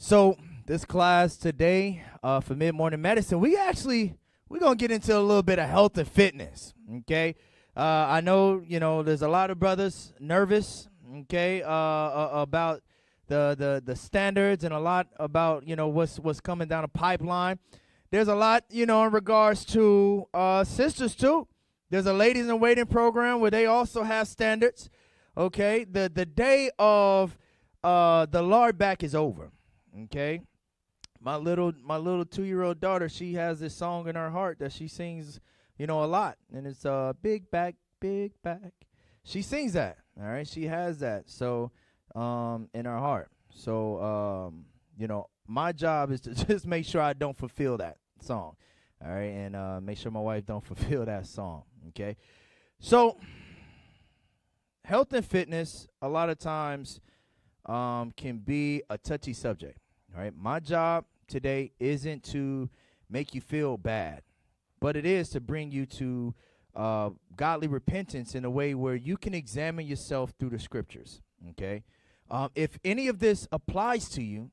So this class today for mid-morning medicine, we're gonna get into a little bit of health and fitness. Okay, I know there's a lot of brothers nervous. Okay, about the standards and a lot about what's coming down the pipeline. There's a lot in regards to sisters too. There's a ladies in waiting program where they also have standards. Okay, the day of the Lord back is over. Okay, my little 2-year-old daughter, she has this song in her heart that she sings, a lot, and it's big back, big back. She sings that. All right, she has that. So in her heart. So my job is to just make sure I don't fulfill that song. All right, and make sure my wife don't fulfill that song. Okay, so health and fitness a lot of times can be a touchy subject. All right, my job today isn't to make you feel bad, but it is to bring you to godly repentance in a way where you can examine yourself through the scriptures. Okay, if any of this applies to you,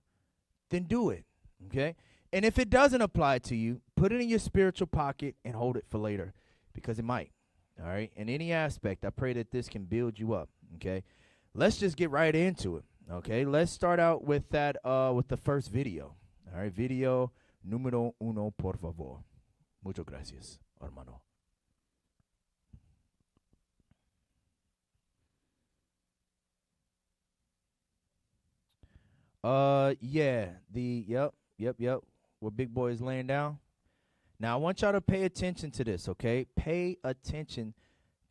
then do it. Okay, and if it doesn't apply to you, put it in your spiritual pocket and hold it for later, because it might. All right, in any aspect, I pray that this can build you up. Okay, let's just get right into it. Okay, let's start out with that with the first video. All right, video número uno, por favor. Muchas gracias, hermano. Yep. Where Big Boy is laying down. Now I want y'all to pay attention to this, okay? Pay attention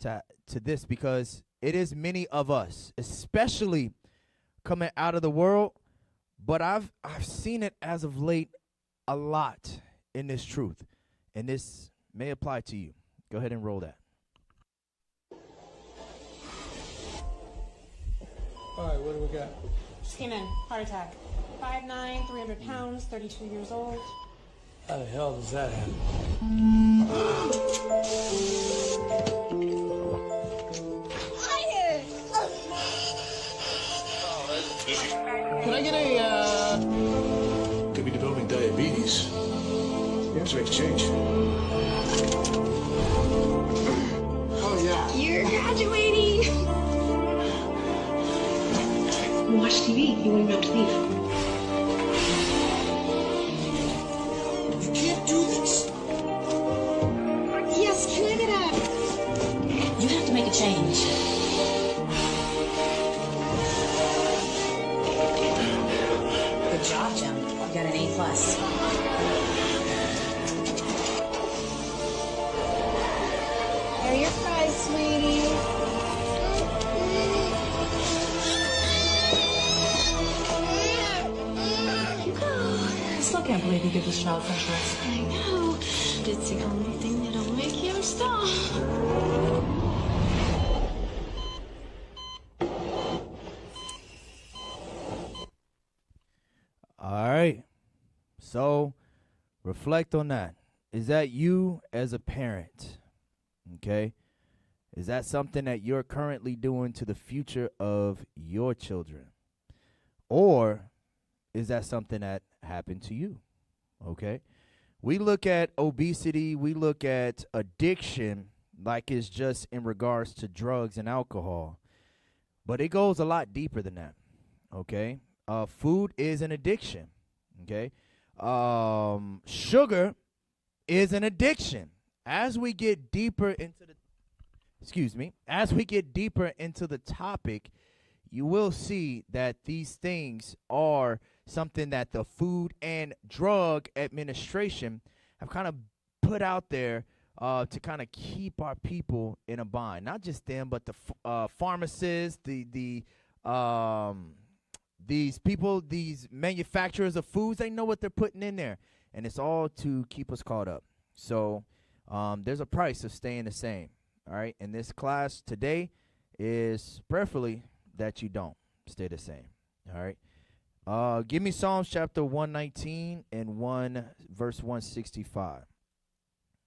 to this, because it is many of us, especially coming out of the world, but I've seen it as of late a lot in this truth, and this may apply to you. Go ahead and roll that. All right, what do we got? Just came in. Heart attack. 5'9", 300 pounds, 32 years old. How the hell does that happen? Can I get a, Could be developing diabetes. You have to make a change. Oh, yeah. You're graduating. Watch TV. You wouldn't have to leave. You can't do this. Yes, can I get a... You have to make a change. Good job, Jim. You got an A+. Here are your fries, sweetie. I still can't believe you give this child french fries. I know. It's the only thing that'll make him stop. All right. So reflect on that. Is that you as a parent? Okay. Is that something that you're currently doing to the future of your children? Or is that something that happened to you? Okay. We look at obesity, we look at addiction like it's just in regards to drugs and alcohol. But it goes a lot deeper than that. Okay. Food is an addiction. Okay. Sugar is an addiction. As we get deeper into the topic, you will see that these things are something that the Food and Drug Administration have kind of put out there to kind of keep our people in a bind. Not just them, but the pharmacists, these people, these manufacturers of foods, they know what they're putting in there. And it's all to keep us caught up. So there's a price of staying the same. All right. And this class today is prayerfully that you don't stay the same. All right. Give me Psalms chapter 119 and verse 165.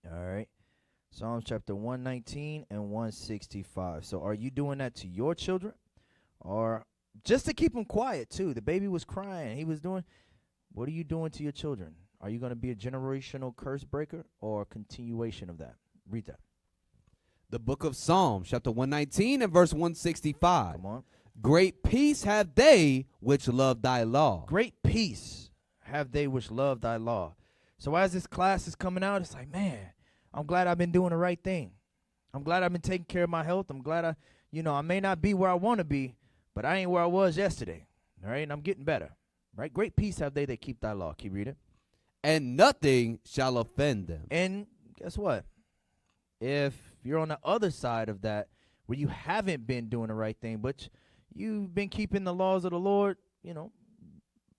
All right. Psalms chapter 119 and 165. So are you doing that to your children, or just to keep them quiet too? The baby was crying. He was doing. What are you doing to your children? Are you going to be a generational curse breaker or a continuation of that? Read that. The book of Psalms, chapter 119 and verse 165. Come on. Great peace have they which love thy law. Great peace have they which love thy law. So as this class is coming out, it's like, man, I'm glad I've been doing the right thing. I'm glad I've been taking care of my health. I'm glad I may not be where I want to be, but I ain't where I was yesterday. All right, and I'm getting better. Right? Great peace have they that keep thy law. Keep reading. And nothing shall offend them. And guess what? If you're on the other side of that, where you haven't been doing the right thing, but you've been keeping the laws of the Lord,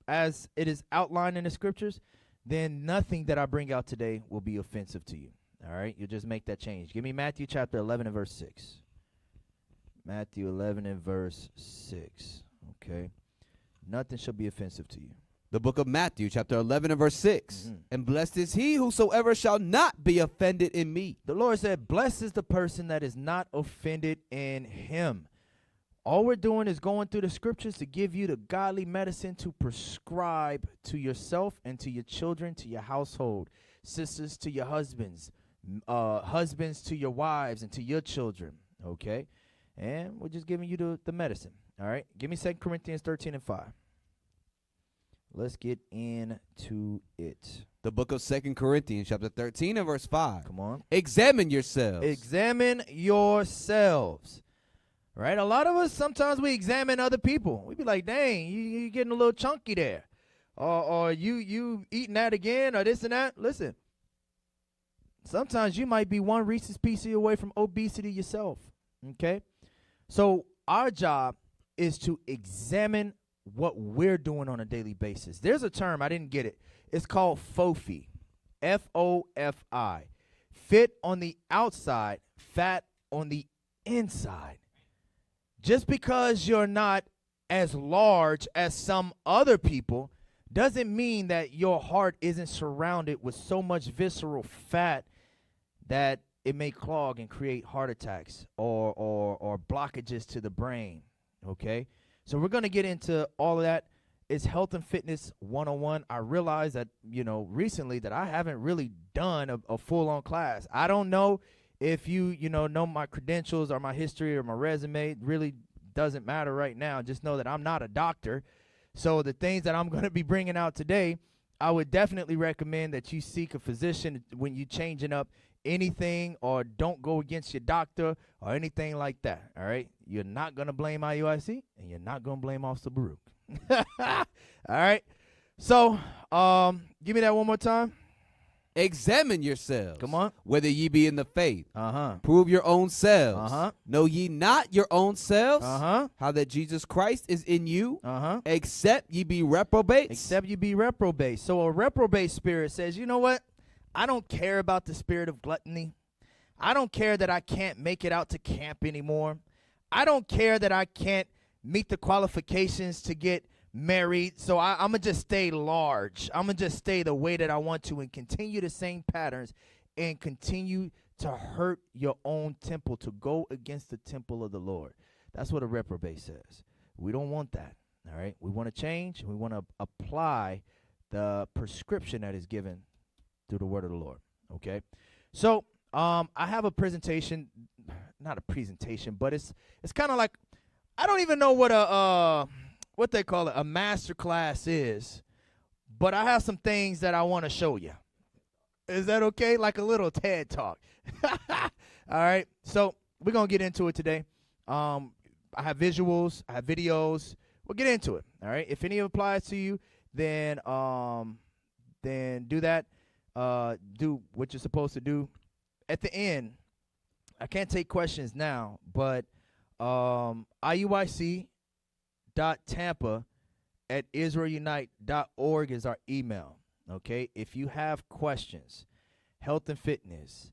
as it is outlined in the scriptures, then nothing that I bring out today will be offensive to you. All right? You'll just make that change. Give me Matthew chapter 11 and verse 6. Matthew 11 and verse 6. Okay? Nothing shall be offensive to you. The book of Matthew, chapter 11 and verse 6. Mm-hmm. And blessed is he whosoever shall not be offended in me. The Lord said, blessed is the person that is not offended in him. All we're doing is going through the scriptures to give you the godly medicine to prescribe to yourself and to your children, to your household, sisters to your husbands, husbands to your wives and to your children, okay? And we're just giving you the medicine, all right? Give me 2 Corinthians 13 and 5. Let's get into it. The book of 2 Corinthians, chapter 13 and verse 5. Come on. Examine yourselves. Examine yourselves. Right? A lot of us, sometimes we examine other people. We be like, dang, you getting a little chunky there. Or you eating that again or this and that. Listen, sometimes you might be one Reese's Pieces away from obesity yourself. Okay? So our job is to examine what we're doing on a daily basis. There's a term, I didn't get it. It's called FOFI. F-O-F-I. Fit on the outside, fat on the inside. Just because you're not as large as some other people doesn't mean that your heart isn't surrounded with so much visceral fat that it may clog and create heart attacks or blockages to the brain, okay? So we're going to get into all of that. It's Health and Fitness 101. I realized that, recently that I haven't really done a full-on class. I don't know if you know my credentials or my history or my resume. It really doesn't matter right now. Just know that I'm not a doctor. So the things that I'm going to be bringing out today, I would definitely recommend that you seek a physician when you're changing up anything, or don't go against your doctor or anything like that. All right, you're not gonna blame IUIC and you're not gonna blame Officer Baruch. All right, so give me that one more time. Examine yourselves. Come on. Whether ye be in the faith. Uh-huh. Prove your own selves. Uh-huh. Know ye not your own selves? Uh-huh. How that Jesus Christ is in you? Uh-huh. Except ye be reprobates. Except you be reprobate. So a reprobate spirit says, you know what? I don't care about the spirit of gluttony. I don't care that I can't make it out to camp anymore. I don't care that I can't meet the qualifications to get married. So I'm going to just stay large. I'm going to just stay the way that I want to and continue the same patterns and continue to hurt your own temple, to go against the temple of the Lord. That's what a reprobate says. We don't want that. All right. We want to change. We want to apply the prescription that is given through the word of the Lord. Okay. So I have a presentation, not a presentation, but it's kind of like, I don't even know what they call it, a master class is, but I have some things that I want to show you. Is that okay? Like a little TED talk. All right. So we're going to get into it today. I have visuals, I have videos. We'll get into it. All right. If any applies to you, then do that. Do what you're supposed to do. At the end, I can't take questions now, but IUIC.tampa@israelunite.org is our email. Okay, if you have questions, health and fitness,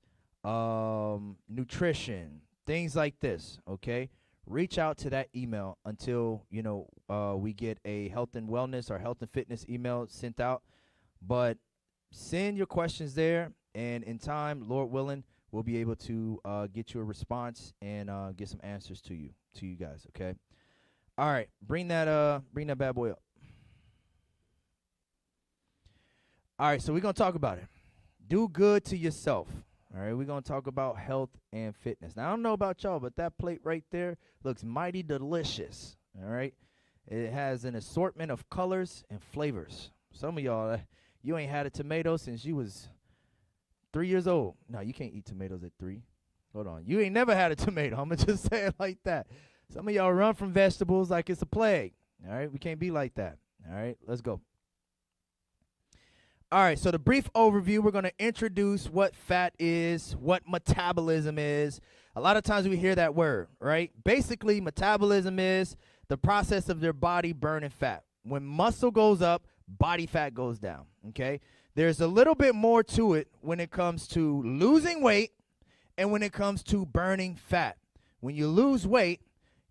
nutrition, things like this, okay, reach out to that email until we get a health and wellness or health and fitness email sent out. But send your questions there, and in time, Lord willing, we'll be able to get you a response and get some answers to you guys. Okay. All right, bring that bad boy up. All right, so we're going to talk about it. Do good to yourself. All right, we're going to talk about health and fitness. Now, I don't know about y'all, but that plate right there looks mighty delicious. All right, it has an assortment of colors and flavors. Some of y'all, you ain't had a tomato since you was 3 years old. No, you can't eat tomatoes at 3. Hold on. You ain't never had a tomato. I'm going to just say it like that. Some of y'all run from vegetables like it's a plague. All right, we can't be like that. All right, let's go. All right, so the brief overview, we're going to introduce what fat is, what metabolism is. A lot of times we hear that word, right? Basically, metabolism is the process of their body burning fat. When muscle goes up, body fat goes down, okay? There's a little bit more to it when it comes to losing weight and when it comes to burning fat. When you lose weight,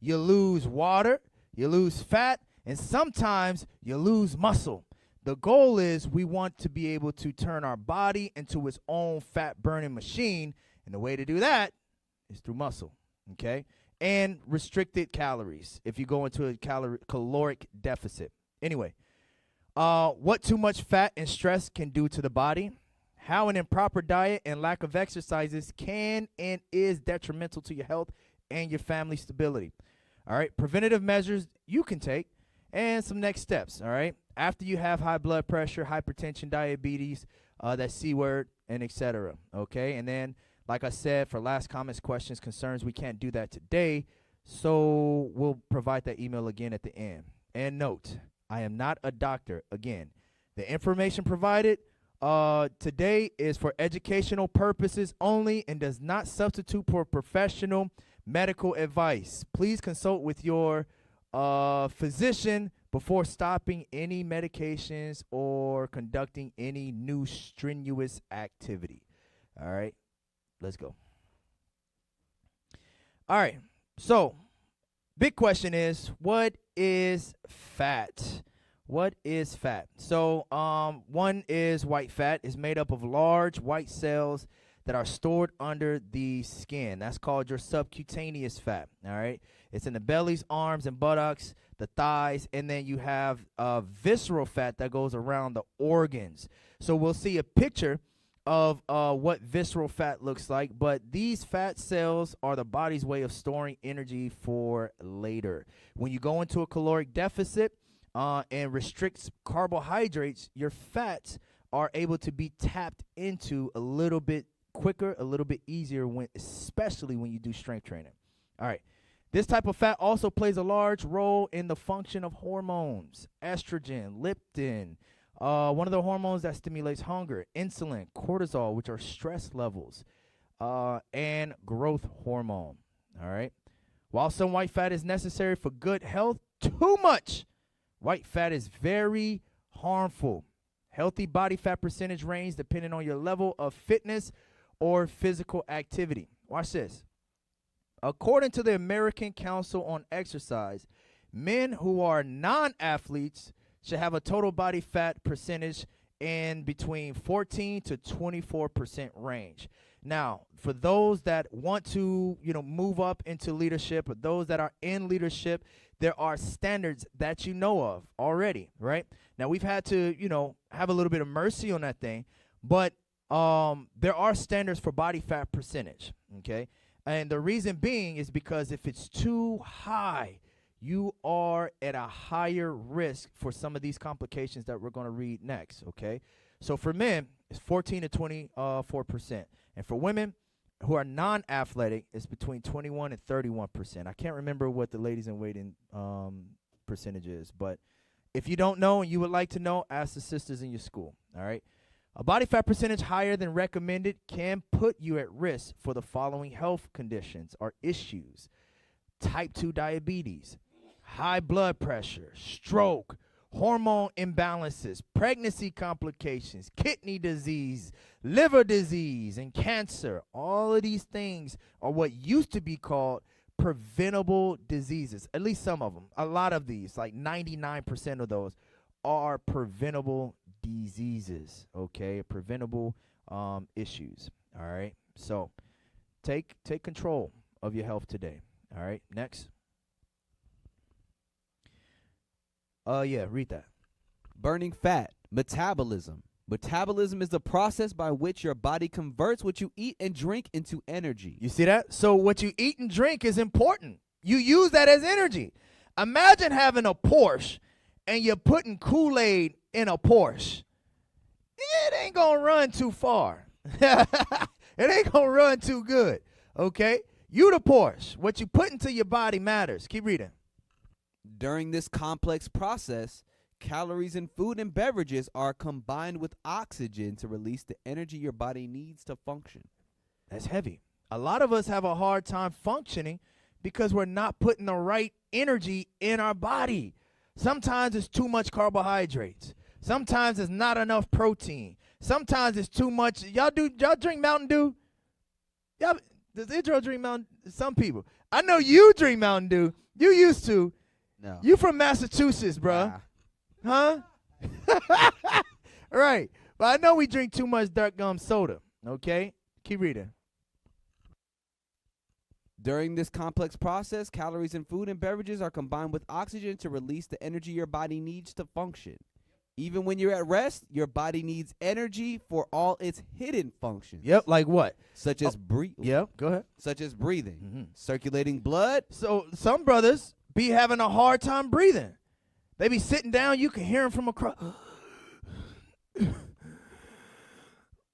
you lose water, you lose fat, and sometimes you lose muscle. The goal is we want to be able to turn our body into its own fat-burning machine, and the way to do that is through muscle, okay? And restricted calories if you go into a caloric deficit. Anyway, what too much fat and stress can do to the body, how an improper diet and lack of exercises can and is detrimental to your health and your family stability. All right, preventative measures you can take, and some next steps, all right? After you have high blood pressure, hypertension, diabetes, that C word, and etc., okay? And then, like I said, for last comments, questions, concerns, we can't do that today, so we'll provide that email again at the end. And note, I am not a doctor. Again, the information provided today is for educational purposes only and does not substitute for professional medical advice. Please consult with your physician before stopping any medications or conducting any new strenuous activity. All right, let's go. All right, so big question is, what is fat? What is fat? So one is white fat. Is made up of large white cells that are stored under the skin. That's called your subcutaneous fat, all right? It's in the bellies, arms, and buttocks, the thighs, and then you have visceral fat that goes around the organs. So we'll see a picture of what visceral fat looks like, but these fat cells are the body's way of storing energy for later. When you go into a caloric deficit and restricts carbohydrates, your fats are able to be tapped into a little bit quicker, a little bit easier, especially when you do strength training. All right. This type of fat also plays a large role in the function of hormones, estrogen, leptin, one of the hormones that stimulates hunger, insulin, cortisol, which are stress levels, and growth hormone. All right. While some white fat is necessary for good health, too much white fat is very harmful. Healthy body fat percentage range depending on your level of fitness or physical activity. Watch this. According to the American Council on Exercise, men who are non-athletes should have a total body fat percentage in between 14 to 24% range. Now, for those that want to, move up into leadership, or those that are in leadership, there are standards that you know of already, right? Now, we've had to, have a little bit of mercy on that thing, but there are standards for body fat percentage, okay? And the reason being is because if it's too high, you are at a higher risk for some of these complications that we're going to read next, okay? So for men, it's 14 to 24%. And for women who are non-athletic, it's between 21 and 31%. I can't remember what the ladies in waiting percentage is, but if you don't know and you would like to know, ask the sisters in your school, all right? A body fat percentage higher than recommended can put you at risk for the following health conditions or issues: type 2 diabetes, high blood pressure, stroke, hormone imbalances, pregnancy complications, kidney disease, liver disease, and cancer. All of these things are what used to be called preventable diseases, at least some of them. A lot of these, like 99% of those, are preventable diseases, okay? Preventable issues, all right? So take control of your health today, all right? Next. Yeah, read that. Burning fat, metabolism. Metabolism is the process by which your body converts what you eat and drink into energy. You see that? So what you eat and drink is important. You use that as energy. Imagine having a Porsche and you're putting Kool-Aid in a Porsche. It ain't going to run too far. It ain't going to run too good, okay? You the Porsche. What you put into your body matters. Keep reading. During this complex process, calories in food and beverages are combined with oxygen to release the energy your body needs to function. That's heavy. A lot of us have a hard time functioning because we're not putting the right energy in our body. Sometimes it's too much carbohydrates. Sometimes it's not enough protein. Sometimes it's too much. Y'all drink Mountain Dew? Does Israel drink Mountain Dew? Some people. I know you drink Mountain Dew. You used to. No. You from Massachusetts, bruh. Huh? Right. But I know we drink too much dark gum soda. Okay? Keep reading. During this complex process, calories in food and beverages are combined with oxygen to release the energy your body needs to function. Even when you're at rest, your body needs energy for all its hidden functions. Yep, like what? Such as breathing. Yep, go ahead. Such as breathing, circulating blood. So some brothers be having a hard time breathing. They be sitting down, you can hear them from across.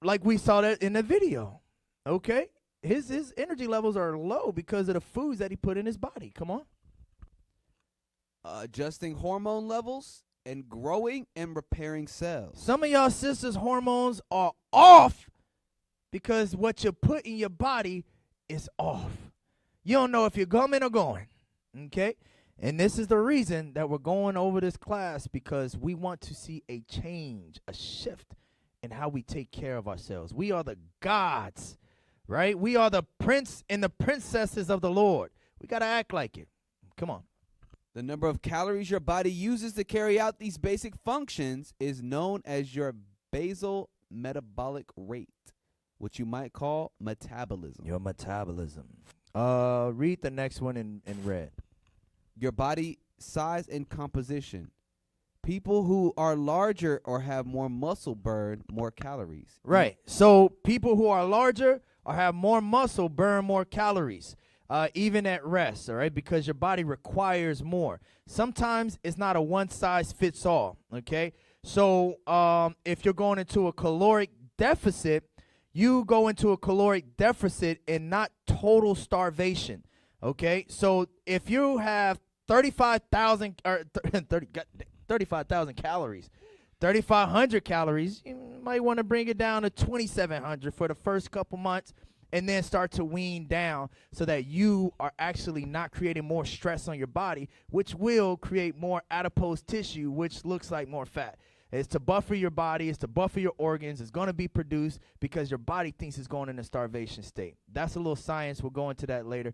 Like we saw that in the video. Okay? His energy levels are low because of the foods that he put in his body. Come on. Adjusting hormone levels and growing and repairing cells. Some of y'all sisters' hormones are off because what you put in your body is off. You don't know if you're coming or going. Okay? And this is the reason that we're going over this class, because we want to see a change, a shift in how we take care of ourselves. We are the gods, right? We are the prince and the princesses of the Lord. We got to act like it. Come on. The number of calories your body uses to carry out these basic functions is known as your basal metabolic rate, which you might call metabolism. Your metabolism. Read the next one in red. Your body size and composition. People who are larger or have more muscle burn more calories. Right. So people who are larger or have more muscle burn more calories, even at rest, all right, because your body requires more. Sometimes it's not a one-size-fits-all, okay? So if you're going into a caloric deficit, you go into a caloric deficit and not total starvation, okay? So if you have 35,000 or 35,000 calories, 3,500 calories, you might want to bring it down to 2,700 for the first couple months and then start to wean down so that you are actually not creating more stress on your body, which will create more adipose tissue, which looks like more fat. It's to buffer your body. It's to buffer your organs. It's going to be produced because your body thinks it's going in a starvation state. That's a little science. We'll go into that later.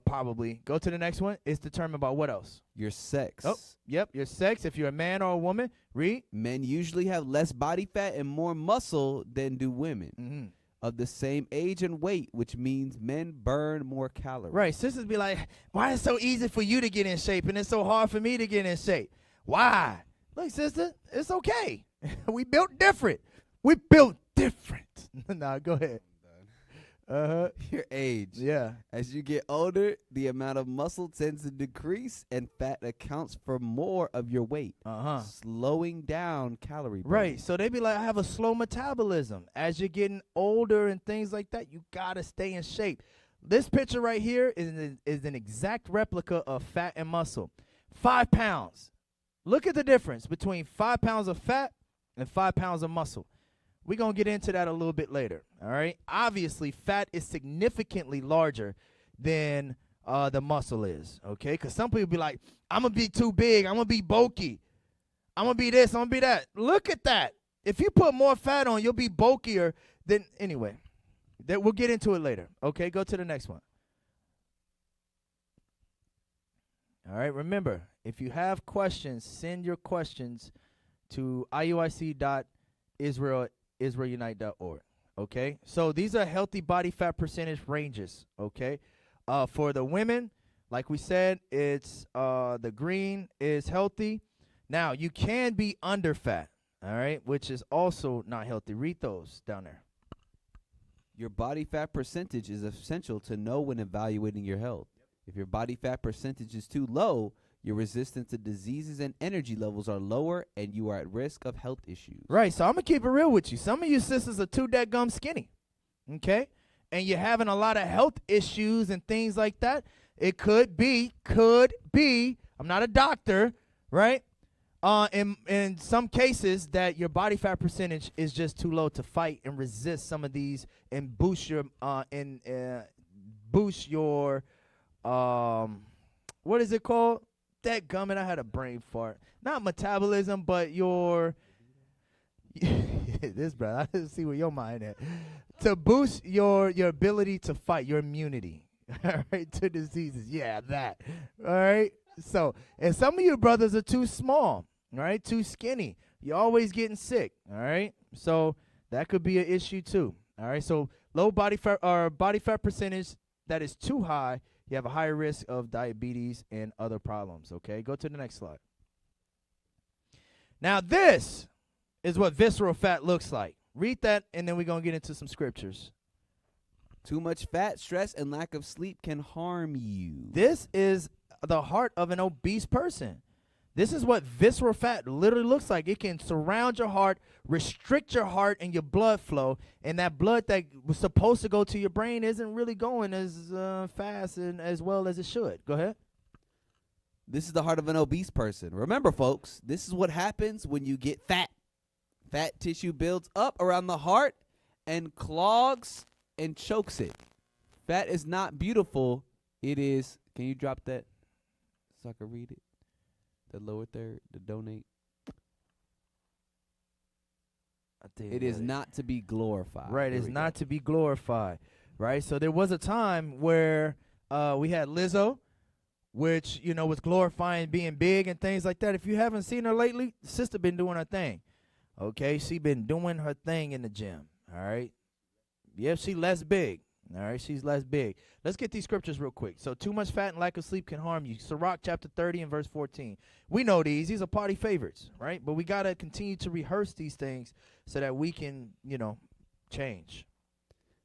Probably. Go to the next one. It's determined by what else? Your sex. Oh, yep, your sex. If you're a man or a woman, read. Men usually have less body fat and more muscle than do women of the same age and weight, which means men burn more calories. Right. Sisters be like, why is it so easy for you to get in shape and it's so hard for me to get in shape? Why? Look, sister, it's okay. We built different. We built different. Nah, go ahead. Your age. Yeah. As you get older, the amount of muscle tends to decrease and fat accounts for more of your weight, slowing down calorie burn. Right. So they be like, I have a slow metabolism. As you're getting older and things like that, you got to stay in shape. This picture right here is an exact replica of fat and muscle. 5 pounds. Look at the difference between 5 pounds of fat and 5 pounds of muscle. We're going to get into that a little bit later, all right? Obviously, fat is significantly larger than the muscle is, okay? Because some people be like, I'm going to be too big. I'm going to be bulky. I'm going to be this. I'm going to be that. Look at that. If you put more fat on, you'll be bulkier than, anyway. We'll get into it later, okay? Go to the next one. All right, remember, if you have questions, send your questions to iuic.israelunite.org, okay? So these are healthy body fat percentage ranges, okay? For the women, like we said, it's the green is healthy. Now, you can be under fat, All right, which is also not healthy. Read those down there. Your body fat percentage is essential to know when evaluating your health. If your body fat percentage is too low, your resistance to diseases and energy levels are lower, and you are at risk of health issues. Right, so I'm going to keep it real with you. Some of you sisters are too dadgum skinny, okay? And you're having a lot of health issues and things like that. It could be, I'm not a doctor, right? In some cases that your body fat percentage is just too low to fight and resist some of these and boost your what is it called? That gummit, I had a brain fart. Not metabolism, but your this brother, I didn't see where your mind at. To boost your ability to fight, your immunity, all right, to diseases. Yeah, that. All right. So, and some of you brothers are too small, all right, too skinny. You're always getting sick, all right? So that could be an issue too, all right? So low body fat or body fat percentage that is too high, you have a higher risk of diabetes and other problems, okay? Go to the next slide. Now this is what visceral fat looks like. Read that, and then we're going to get into some scriptures. Too much fat, stress, and lack of sleep can harm you. This is the heart of an obese person. This is what visceral fat literally looks like. It can surround your heart, restrict your heart and your blood flow, and that blood that was supposed to go to your brain isn't really going as fast and as well as it should. Go ahead. This is the heart of an obese person. Remember, folks, this is what happens when you get fat. Fat tissue builds up around the heart and clogs and chokes it. Fat is not beautiful. It is. Can you drop that so I can read it? The lower third, the donate. It is not to be glorified. Right, it's not to be glorified. Right, so there was a time where we had Lizzo, which, you know, was glorifying being big and things like that. If you haven't seen her lately, the sister been doing her thing. Okay, she been doing her thing in the gym. All right. Yep, she less big. All right, she's less big. Let's get these scriptures real quick. So too much fat and lack of sleep can harm you. Sirach chapter 30 and verse 14. We know these. These are party favorites, right? But we got to continue to rehearse these things so that we can, you know, change.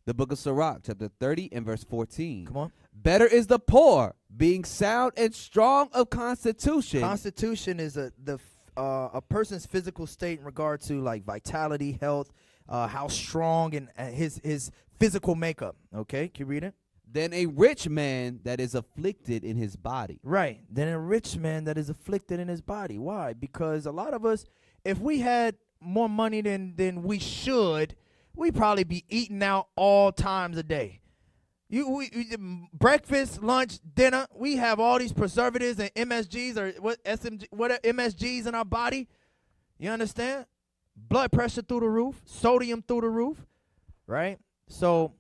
The book of Sirach chapter 30 and verse 14. Come on. Better is the poor, being sound and strong of constitution. Constitution is a person's physical state in regard to like vitality, health, how strong and his physical makeup. Okay, can you read it? Than a rich man that is afflicted in his body. Right, than a rich man that is afflicted in his body. Why? Because a lot of us, if we had more money than we should, we'd probably be eating out all times a day. Breakfast, lunch, dinner, we have all these preservatives and MSGs or what MSGs in our body. You understand? Blood pressure through the roof, sodium through the roof, right? So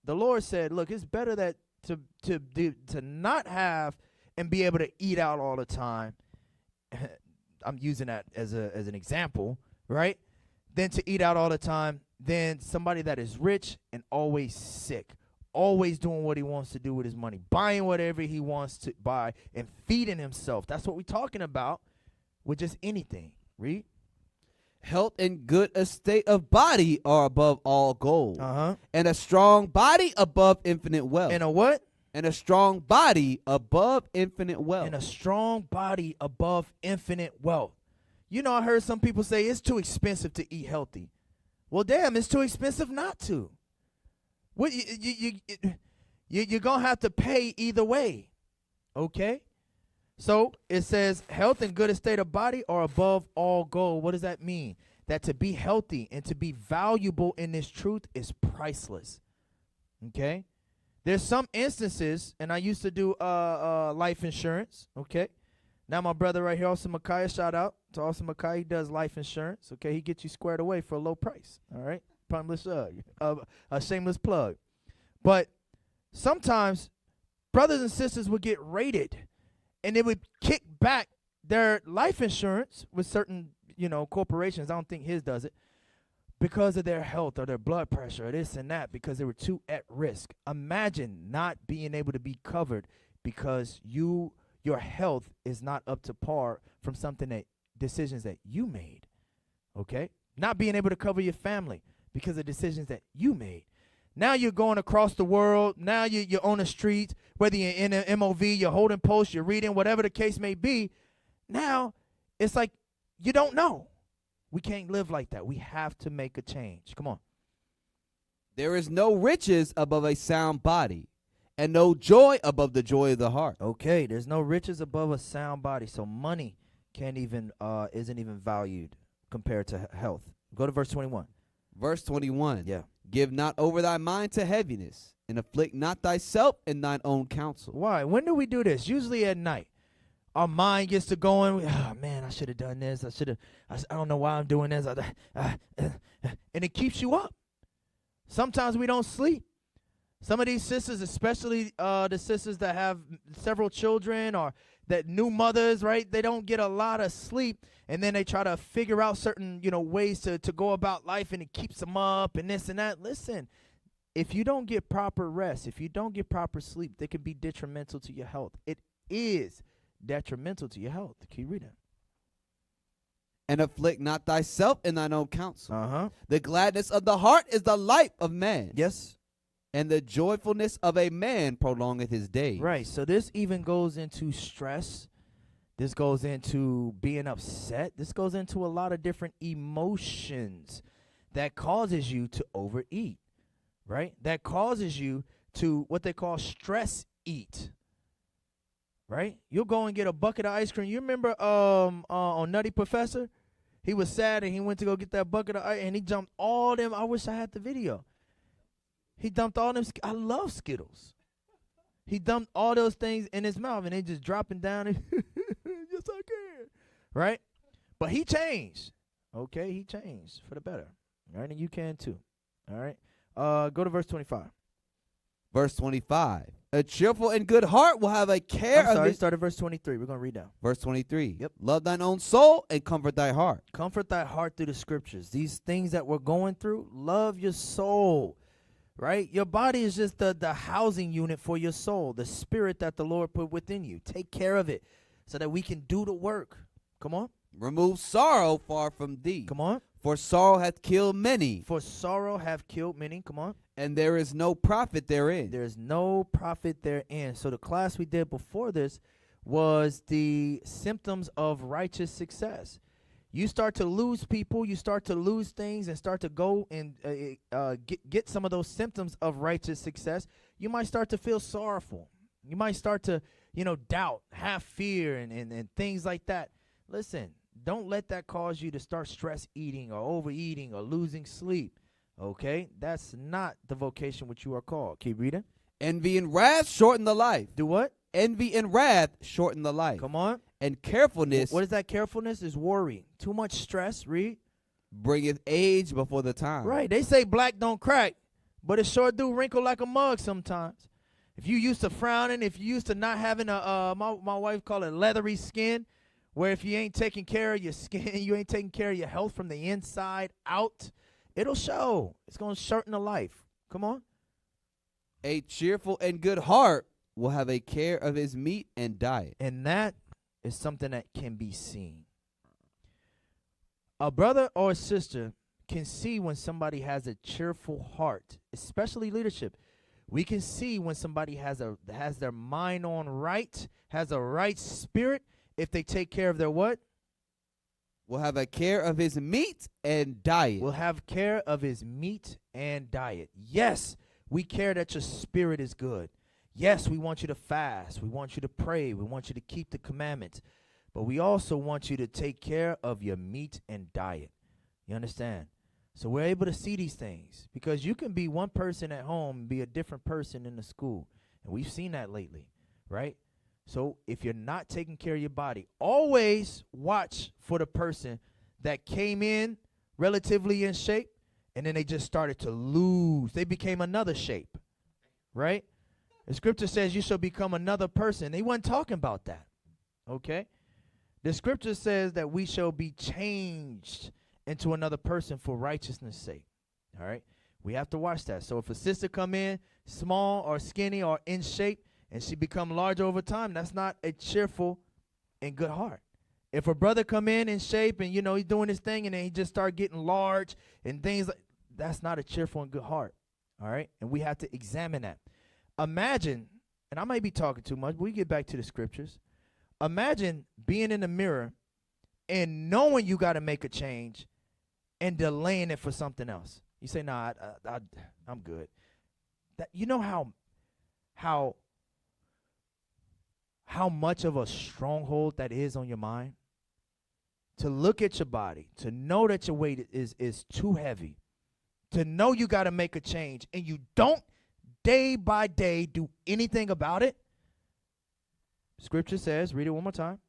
the Lord said, look, it's better that to not have and be able to eat out all the time. I'm using that as an example, right? Than to eat out all the time than somebody that is rich and always sick, always doing what he wants to do with his money, buying whatever he wants to buy and feeding himself. That's what we're talking about with just anything. Read. Health and good estate of body are above all gold. And a strong body above infinite wealth. And a what? And a strong body above infinite wealth. And a strong body above infinite wealth. You know, I heard some people say it's too expensive to eat healthy. Well, damn, it's too expensive not to. What you're going to have to pay either way. Okay? So it says health and good estate of body are above all gold. What does that mean? That to be healthy and to be valuable in this truth is priceless. Okay? There's some instances, and I used to do life insurance. Okay? Now my brother right here, Austin Micaiah, shout out to Austin Micaiah. He does life insurance. Okay? He gets you squared away for a low price. All right? A shameless plug. But sometimes brothers and sisters would get raided, and they would kick back their life insurance with certain, you know, corporations. I don't think his does it. Because of their health or their blood pressure or this and that, because they were too at risk. Imagine not being able to be covered because your health is not up to par from decisions that you made. okay? Not being able to cover your family because of decisions that you made. Now you're going across the world. Now you're on the streets, whether you're in an MOV, you're holding posts, you're reading, whatever the case may be. Now it's like you don't know. We can't live like that. We have to make a change. Come on. There is no riches above a sound body, and no joy above the joy of the heart. Okay, there's no riches above a sound body. So money isn't even valued compared to health. Go to verse 21. Verse 21. Yeah. Give not over thy mind to heaviness, and afflict not thyself in thine own counsel. Why? When do we do this? Usually at night. Our mind gets to going. Oh, man, I should have done this. I don't know why I'm doing this. And it keeps you up. Sometimes we don't sleep. Some of these sisters, especially the sisters that have several children or that new mothers, right, they don't get a lot of sleep, and then they try to figure out certain, ways to go about life, and it keeps them up and this and that. Listen, if you don't get proper rest, if you don't get proper sleep, they can be detrimental to your health. It is detrimental to your health. Keep reading. And afflict not thyself in thine own counsel. Uh-huh. The gladness of the heart is the life of man. Yes. And the joyfulness of a man prolongeth his days. Right. So this even goes into stress. This goes into being upset. This goes into a lot of different emotions that causes you to overeat, right? That causes you to what they call stress eat, right? You'll go and get a bucket of ice cream. You remember on Nutty Professor? He was sad and he went to go get that bucket of ice and he dumped all them. I wish I had the video. He dumped all them. I love Skittles. He dumped all those things in his mouth and they just dropping down. And yes, I can. Right? But he changed. Okay, he changed for the better. All right, and you can too. All right. Go to verse 25. Verse 25. A cheerful and good heart will have a care I'm sorry, of start at verse 23. We're going to read down. Verse 23. Yep. Love thine own soul and comfort thy heart. Comfort thy heart through the scriptures. These things that we're going through, love your soul. Right? Your body is just the housing unit for your soul, the spirit that the Lord put within you. Take care of it so that we can do the work. Come on. Remove sorrow far from thee. Come on. For sorrow hath killed many. For sorrow have killed many. Come on. And there is no profit therein. There is no profit therein. So the class we did before this was the symptoms of righteous success. You start to lose people, you start to lose things, and start to go and get some of those symptoms of righteous success. You might start to feel sorrowful. You might start to, doubt, have fear, and things like that. Listen, don't let that cause you to start stress eating or overeating or losing sleep. Okay? That's not the vocation which you are called. Keep reading. Envy and wrath shorten the life. Do what? Envy and wrath shorten the life. Come on. And carefulness. What is that carefulness? Is worry. Too much stress. Read. Bringeth age before the time. Right. They say black don't crack, but it sure do wrinkle like a mug sometimes. If you used to frowning, if you used to not having my wife call it leathery skin, where if you ain't taking care of your skin, you ain't taking care of your health from the inside out, it'll show. It's going to shorten the life. Come on. A cheerful and good heart will have a care of his meat and diet. And that is something that can be seen. A brother or a sister can see when somebody has a cheerful heart, especially leadership. We can see when somebody has their mind on right, has a right spirit, if they take care of their what? Will have a care of his meat and diet. Will have care of his meat and diet. Yes, we care that your spirit is good. Yes, we want you to fast. We want you to pray. We want you to keep the commandments. But we also want you to take care of your meat and diet. You understand? So we're able to see these things because you can be one person at home and be a different person in the school. And we've seen that lately, right? So if you're not taking care of your body, always watch for the person that came in relatively in shape and then they just started to lose. They became another shape, right? The scripture says you shall become another person. They weren't talking about that, okay? The scripture says that we shall be changed into another person for righteousness' sake, all right? We have to watch that. So if a sister come in small or skinny or in shape and she become large over time, that's not a cheerful and good heart. If a brother come in shape and, he's doing his thing and then he just start getting large and things like, that's not a cheerful and good heart. All right? And we have to examine that. Imagine, and I might be talking too much, but we get back to the scriptures. Imagine being in the mirror and knowing you got to make a change and delaying it for something else. You say, nah, I'm good. That, you know how much of a stronghold that is on your mind? To look at your body, to know that your weight is too heavy, to know you got to make a change, and you don't day by day do anything about it. Scripture says, read it one more time.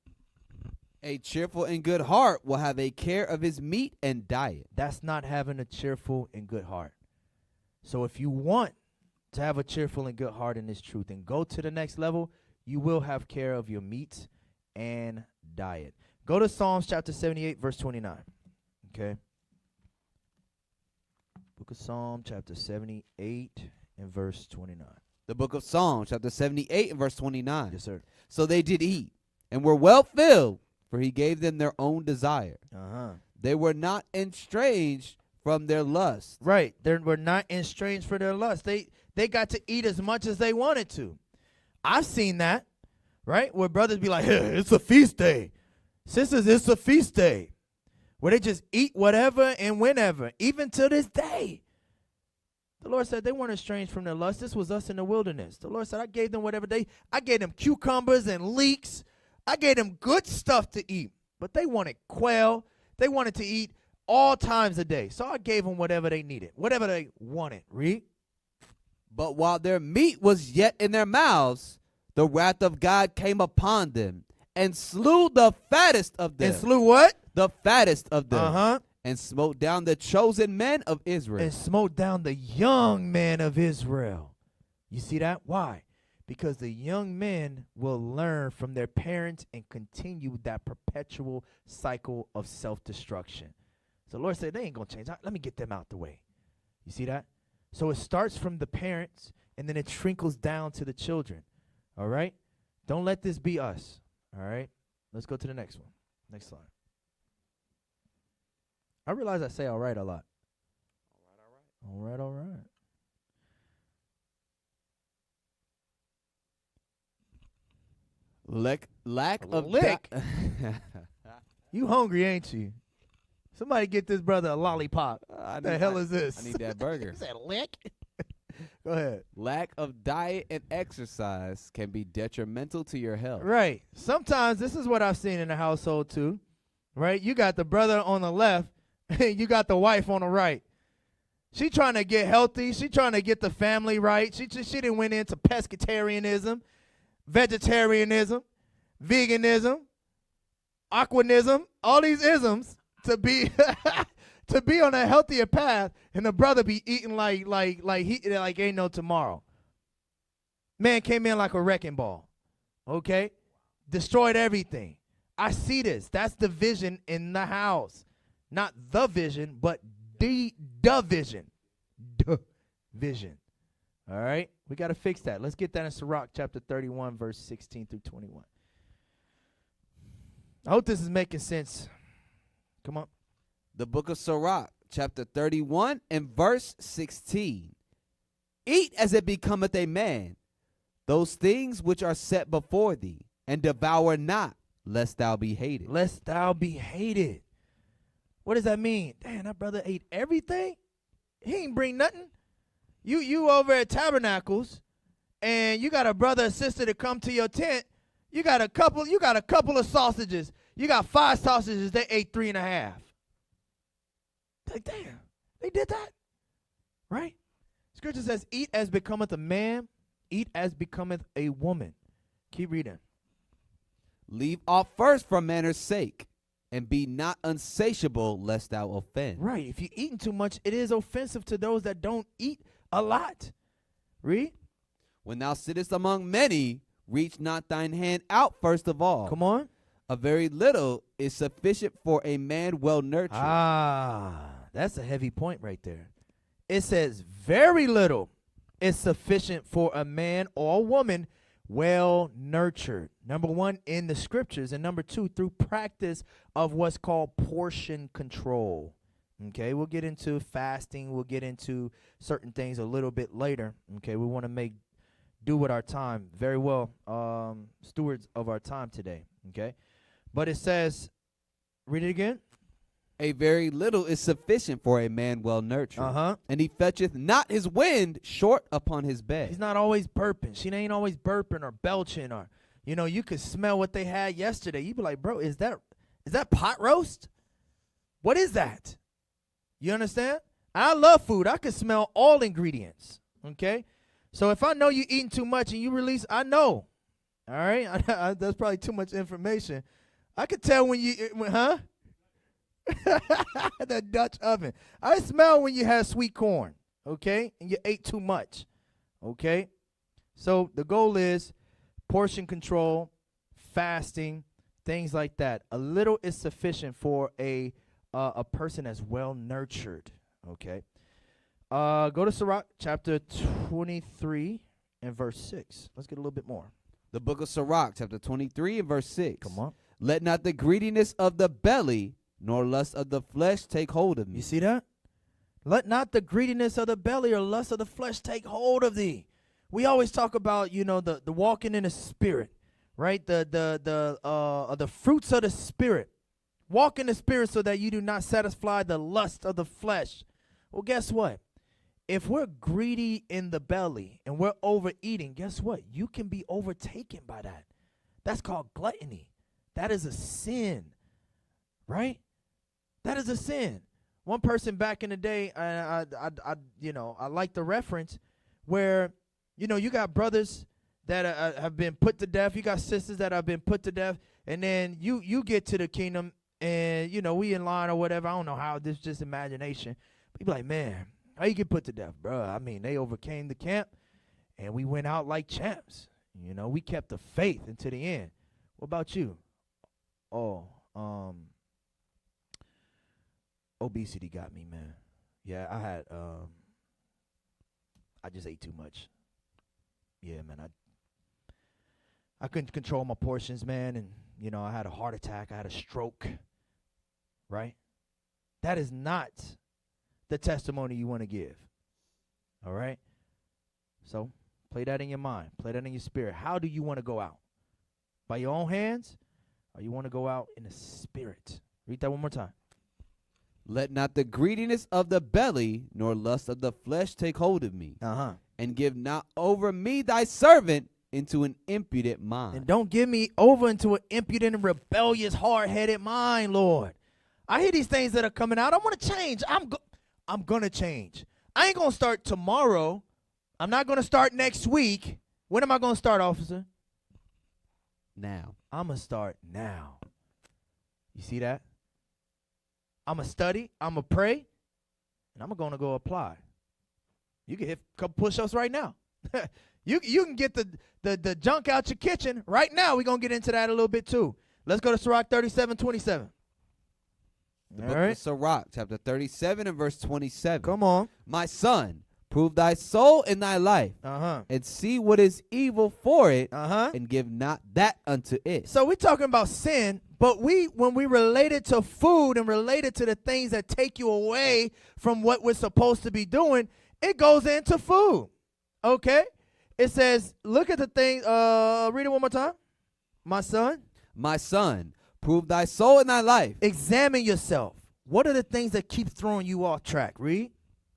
A cheerful and good heart will have a care of his meat and diet. That's not having a cheerful and good heart. So if you want to have a cheerful and good heart in this truth and go to the next level, you will have care of your meat and diet. Go to Psalms chapter 78, verse 29. Okay. Book of Psalm chapter 78 and verse 29. The book of Psalms, chapter 78 and verse 29. Yes, sir. So they did eat and were well filled, for he gave them their own desire. They were not estranged from their lust. Right. They were not estranged for their lust. They got to eat as much as they wanted to. I've seen that, right? Where brothers be like, hey, it's a feast day. Sisters, it's a feast day. Where they just eat whatever and whenever, even to this day. The Lord said they weren't estranged from their lust. This was us in the wilderness. The Lord said, I gave them whatever I gave them cucumbers and leeks. I gave them good stuff to eat. But they wanted quail. They wanted to eat all times a day. So I gave them whatever they needed, whatever they wanted. Read. But while their meat was yet in their mouths, the wrath of God came upon them and slew the fattest of them. And slew what? The fattest of them. Uh-huh. And smote down the chosen men of Israel. And smote down the young men of Israel. You see that? Why? Because the young men will learn from their parents and continue that perpetual cycle of self-destruction. So the Lord said, they ain't going to change. Let me get them out the way. You see that? So it starts from the parents, and then it trickles down to the children. All right? Don't let this be us. All right? Let's go to the next one. Next slide. I realize I say all right a lot. All right. All right. Lack of Lick. You hungry, ain't you? Somebody get this brother a lollipop. What the hell is this? I need that burger. Is that lick? Go ahead. Lack of diet and exercise can be detrimental to your health. Right. Sometimes this is what I've seen in the household too. Right? You got the brother on the left, and you got the wife on the right. She trying to get healthy. She trying to get the family right. She didn't went into pescatarianism, vegetarianism, veganism, aquanism, all these isms to be to be on a healthier path, and the brother be eating like ain't no tomorrow. Man came in like a wrecking ball. Okay? Destroyed everything. I see this. That's the vision in the house. Not the vision, but the vision. The vision. All right? We got to fix that. Let's get that in Sirach chapter 31, verse 16 through 21. I hope this is making sense. Come on. The book of Sirach, chapter 31 and verse 16. Eat as it becometh a man, those things which are set before thee, and devour not, lest thou be hated. Lest thou be hated. What does that mean? Damn, that brother ate everything? He ain't bring nothing. You over at Tabernacles, and you got a brother or sister to come to your tent. You got a couple of sausages. You got 5 sausages. They ate 3.5. Like, damn, they did that, right? Scripture says, eat as becometh a man, eat as becometh a woman. Keep reading. Leave off first for manners' sake, and be not unsatiable, lest thou offend. Right, if you're eating too much, it is offensive to those that don't eat a lot. Read. When thou sittest among many, reach not thine hand out first of all. Come on. A very little is sufficient for a man well nurtured. That's a heavy point right there. It says very little is sufficient for a man or a woman well nurtured. Number one, in the scriptures, and number two, through practice of what's called portion control. Okay, we'll get into fasting. We'll get into certain things a little bit later. Okay, we want to do with our time very well, stewards of our time today. Okay, but it says, read it again. A very little is sufficient for a man well nurtured. And he fetcheth not his wind short upon his bed. He's not always burping. She ain't always burping or belching, or, you know, you could smell what they had yesterday. You'd be like, bro, is that pot roast? What is that? You understand? I love food. I can smell all ingredients. Okay? So if I know you eating too much and you release, I know. All right? That's probably too much information. I could tell when huh? The Dutch oven. I smell when you have sweet corn, okay? And you ate too much, okay? So the goal is portion control, fasting, things like that. A little is sufficient for a person that's well nurtured, okay? Go to Sirach chapter 23 and verse 6. Let's get a little bit more. The book of Sirach chapter 23 and verse 6. Come on. Let not the greediness of the belly nor lust of the flesh take hold of me. You see that? Let not the greediness of the belly or lust of the flesh take hold of thee. We always talk about, you know, the walking in the spirit, right? The fruits of the spirit. Walk in the spirit so that you do not satisfy the lust of the flesh. Well, guess what? If we're greedy in the belly and we're overeating, guess what? You can be overtaken by that. That's called gluttony. That is a sin, right? That is a sin. One person back in the day, I like the reference where, you know, you got brothers that have been put to death. You got sisters that have been put to death. And then you get to the kingdom and, you know, we in line or whatever. I don't know how. This is just imagination. People like, man, how you get put to death, bro? I mean, they overcame the camp and we went out like champs. You know, we kept the faith until the end. What about you? Oh, obesity got me, man. Yeah, I just ate too much. Yeah, man, I couldn't control my portions, man, and, you know, I had a heart attack, I had a stroke, right? That is not the testimony you want to give, all right? So play that in your mind, play that in your spirit. How do you want to go out? By your own hands, or you want to go out in the spirit? Read that one more time. Let not the greediness of the belly nor lust of the flesh take hold of me. And give not over me thy servant into an impudent mind. And don't give me over into an impudent and rebellious, hard-headed mind, Lord. I hear these things that are coming out. I want to change. I'm going to change. I ain't going to start tomorrow. I'm not going to start next week. When am I going to start, officer? Now. I'm going to start now. You see that? I'm going to study, I'm going to pray, and I'm going to go apply. You can hit a couple push-ups right now. You can get the junk out your kitchen right now. We're going to get into that a little bit too. Let's go to Sirach 37:27. The book of Sirach, chapter 37 and verse 27. Come on. My son, prove thy soul in thy life, and see what is evil for it, and give not that unto it. So we're talking about sin, but when we relate it to food and relate it to the things that take you away from what we're supposed to be doing, it goes into food, okay? It says, look at the thing, read it one more time. My son, prove thy soul in thy life. Examine yourself. What are the things that keep throwing you off track? Read.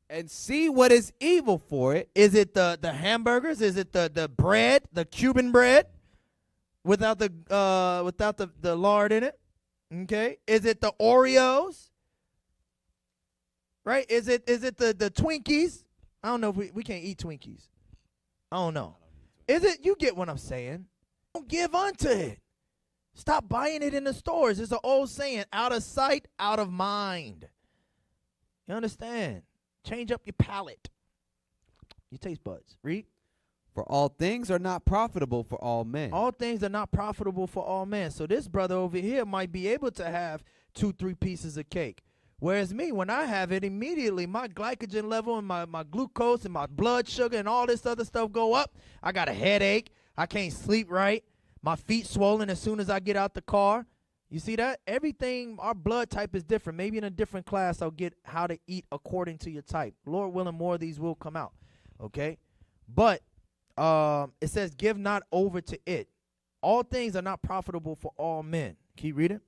And see what is evil for it. Is it the hamburgers? Is it the bread, the Cuban bread, without the lard in it? Okay. Is it the Oreos? Right? Is it the Twinkies? I don't know if we can't eat Twinkies. I don't know. Is it? You get what I'm saying? Don't give unto it. Stop buying it in the stores. It's an old saying: out of sight, out of mind. You understand? Change up your palate, your taste buds. Read. For all things are not profitable for all men. All things are not profitable for all men. So this brother over here might be able to have 2-3 pieces of cake. Whereas me, when I have it, immediately my glycogen level and my glucose and my blood sugar and all this other stuff go up. I got a headache. I can't sleep right. My feet swollen as soon as I get out the car. You see that? Everything, our blood type is different. Maybe in a different class I'll get how to eat according to your type. Lord willing, more of these will come out. Okay? But it says, give not over to it. All things are not profitable for all men. Keep reading.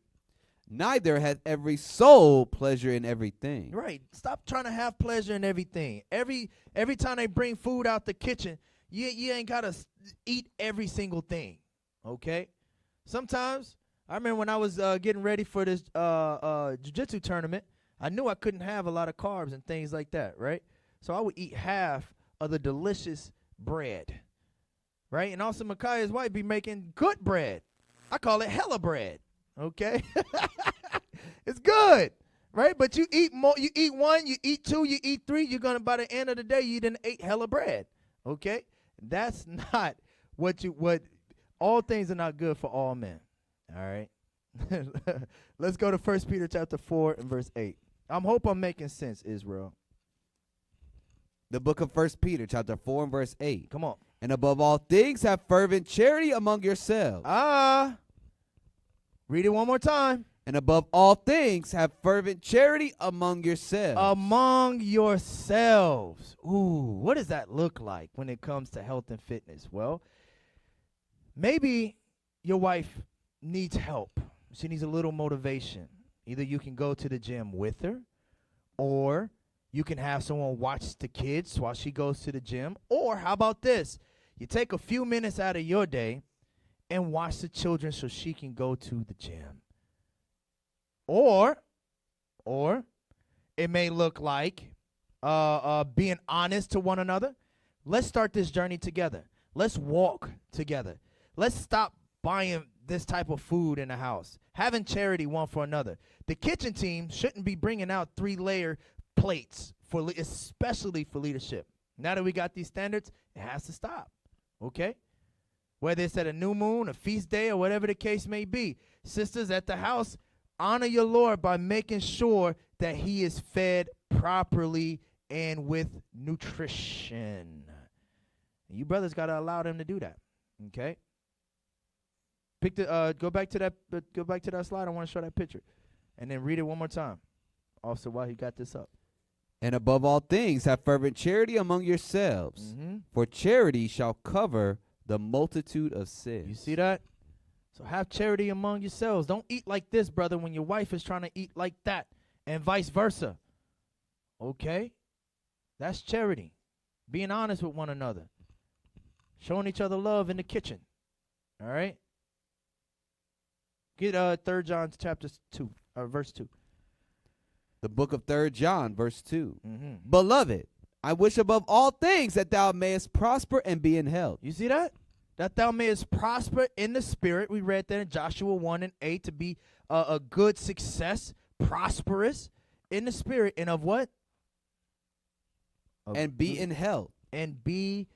Neither hath every soul pleasure in everything. Right. Stop trying to have pleasure in everything. Every time they bring food out the kitchen, you ain't got to eat every single thing. Okay? Sometimes, I remember when I was getting ready for this jiu-jitsu tournament, I knew I couldn't have a lot of carbs and things like that, right? So I would eat half of the delicious bread, right? And also Micaiah's wife be making good bread. I call it hella bread, okay? It's good, right? But you eat more, you eat one, you eat two, you eat three, you're going to, by the end of the day, you didn't eat hella bread, okay? That's not what all things are not good for all men, all right? Let's go to 1 Peter chapter 4 and verse 8. I hope I'm making sense, Israel. The book of 1 Peter chapter 4 and verse 8. Come on. And above all things, have fervent charity among yourselves. Read it one more time. And above all things, have fervent charity among yourselves. Among yourselves. Ooh, what does that look like when it comes to health and fitness? Well, maybe your wife needs help. She needs a little motivation. Either you can go to the gym with her, or you can have someone watch the kids while she goes to the gym. Or how about this? You take a few minutes out of your day and watch the children so she can go to the gym. Or it may look like being honest to one another. Let's start this journey together. Let's walk together. Let's stop buying this type of food in the house. Having charity one for another. The kitchen team shouldn't be bringing out 3-layer plates, especially for leadership. Now that we got these standards, it has to stop. Okay? Whether it's at a new moon, a feast day, or whatever the case may be. Sisters at the house, honor your Lord by making sure that he is fed properly and with nutrition. And you brothers got to allow them to do that. Okay? Go back to that slide. I want to show that picture. And then read it one more time. Also, while he got this up. And above all things, have fervent charity among yourselves. For charity shall cover the multitude of sins. You see that? So have charity among yourselves. Don't eat like this, brother, when your wife is trying to eat like that, and vice versa. Okay? That's charity. Being honest with one another. Showing each other love in the kitchen. All right? Get 3 John chapter 2, verse 2. The book of 3 John, verse 2. Beloved, I wish above all things that thou mayest prosper and be in health. You see that? That thou mayest prosper in the spirit. We read that in Joshua 1 and 8 to be a good success, prosperous in the spirit. And of what? And be in health. And be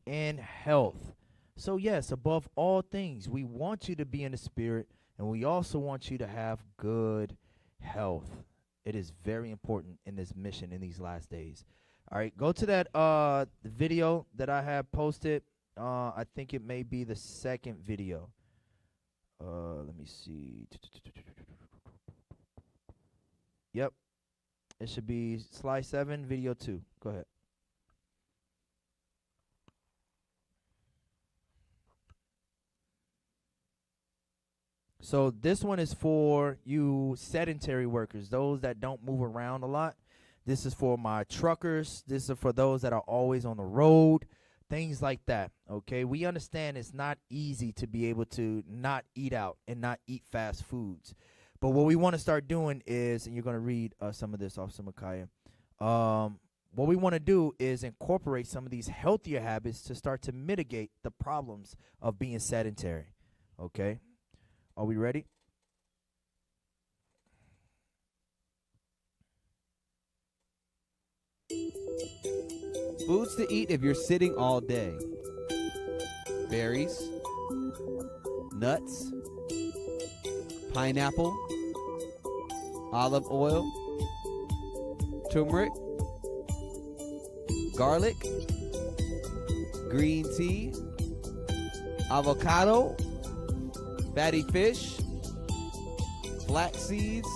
in health. So yes, above all things, we want you to be in the spirit, and we also want you to have good health. It is very important in this mission in these last days. All right, go to that video that I have posted. I think it may be the second video. Let me see. Yep. It should be slide 7, video 2. Go ahead. So this one is for you sedentary workers, those that don't move around a lot. This is for my truckers. This is for those that are always on the road, things like that, okay? We understand it's not easy to be able to not eat out and not eat fast foods. But what we want to start doing is, and you're going to read some of this off Micaiah, what we want to do is incorporate some of these healthier habits to start to mitigate the problems of being sedentary, okay? Are we ready? Foods to eat if you're sitting all day. Berries, nuts, pineapple, olive oil, turmeric, garlic, green tea, avocado, fatty fish, flax seeds.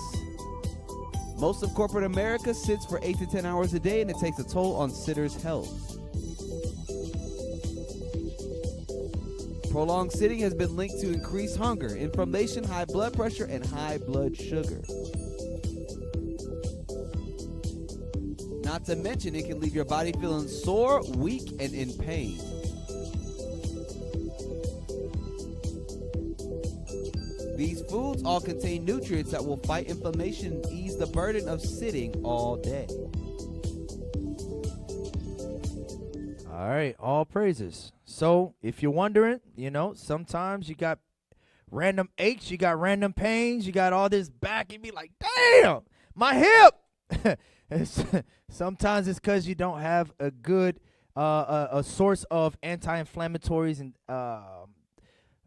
Most of corporate America sits for 8 to 10 hours a day, and it takes a toll on sitters' health. Prolonged sitting has been linked to increased hunger, inflammation, high blood pressure, and high blood sugar. Not to mention, it can leave your body feeling sore, weak, and in pain. These foods all contain nutrients that will fight inflammation and ease the burden of sitting all day. All right, all praises. So if you're wondering, sometimes you got random aches, you got random pains, you got all this back, and be like, damn, my hip. Sometimes it's because you don't have a good a source of anti-inflammatories and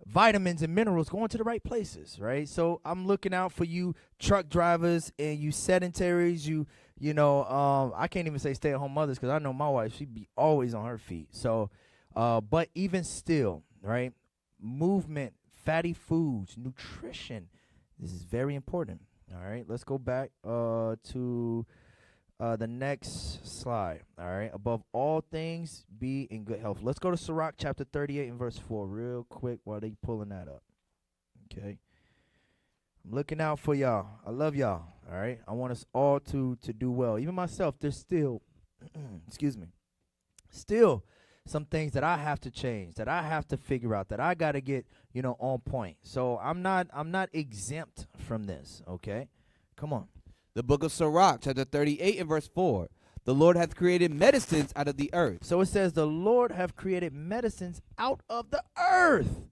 vitamins and minerals going to the right places, right? So I'm looking out for you truck drivers and you sedentaries, I can't even say stay-at-home mothers because I know my wife, she'd be always on her feet. So, but even still, right, movement, fatty foods, nutrition, this is very important. All right, let's go back to the next slide. All right, above all things, be in good health. Let's go to Sirach chapter 38 and verse 4 real quick while they pulling that up. Okay, I'm looking out for y'all. I love y'all. All right, I want us all to do well. Even myself, there's still, excuse me, still some things that I have to change, that I have to figure out, that I got to get, on point. So I'm not exempt from this. Okay, come on. The book of Sirach, chapter 38 and verse 4. The Lord hath created medicines out of the earth. So it says the Lord have created medicines out of the earth.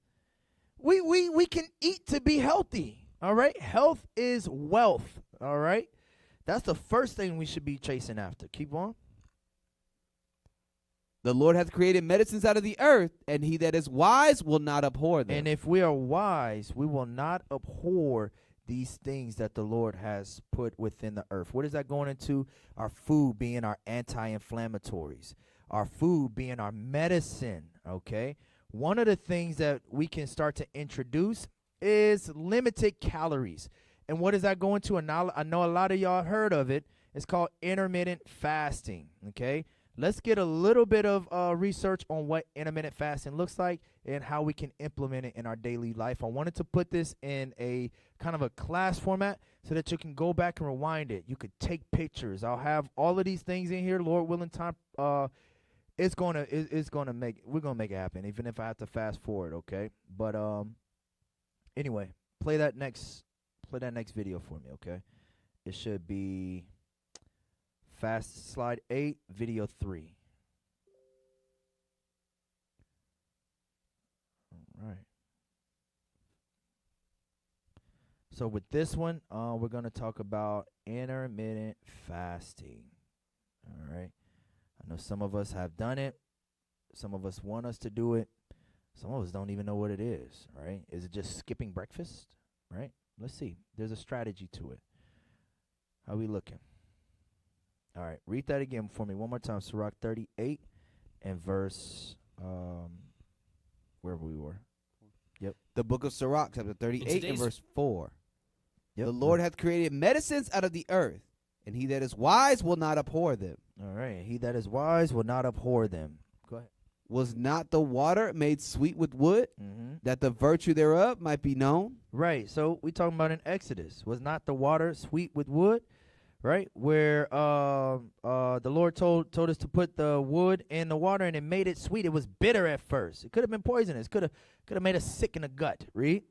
We can eat to be healthy. All right. Health is wealth. All right. That's the first thing we should be chasing after. Keep on. The Lord hath created medicines out of the earth, and he that is wise will not abhor them. And if we are wise, we will not abhor these things that the Lord has put within the earth. What is that going into? Our food being our anti-inflammatories, our food being our medicine, okay? One of the things that we can start to introduce is limited calories. And what is that going to? And I know a lot of y'all heard of it. It's called intermittent fasting, okay? Let's get a little bit of research on what intermittent fasting looks like and how we can implement it in our daily life. I wanted to put this in a kind of a class format so that you can go back and rewind it. You could take pictures. I'll have all of these things in here, Lord willing. Time, we're gonna make it happen, even if I have to fast forward. Okay, but anyway, play that next video for me. Okay, it should be fast slide 8, video 3. All right. So with this one, we're going to talk about intermittent fasting. All right. I know some of us have done it. Some of us want us to do it. Some of us don't even know what it is, right? Is it just skipping breakfast, right? Let's see. There's a strategy to it. How we looking? All right, read that again for me one more time. Sirach 38 and verse, wherever we were. Yep. The book of Sirach, chapter 38 and verse 4. Yep. The Lord hath created medicines out of the earth, and he that is wise will not abhor them. All right, he that is wise will not abhor them. Go ahead. Was not the water made sweet with wood, that the virtue thereof might be known? Right, so we talking about in Exodus. Was not the water sweet with wood? Right, where the Lord told us to put the wood in the water, and it made it sweet. It was bitter at first. It could have been poisonous. Could have made us sick in the gut. Read.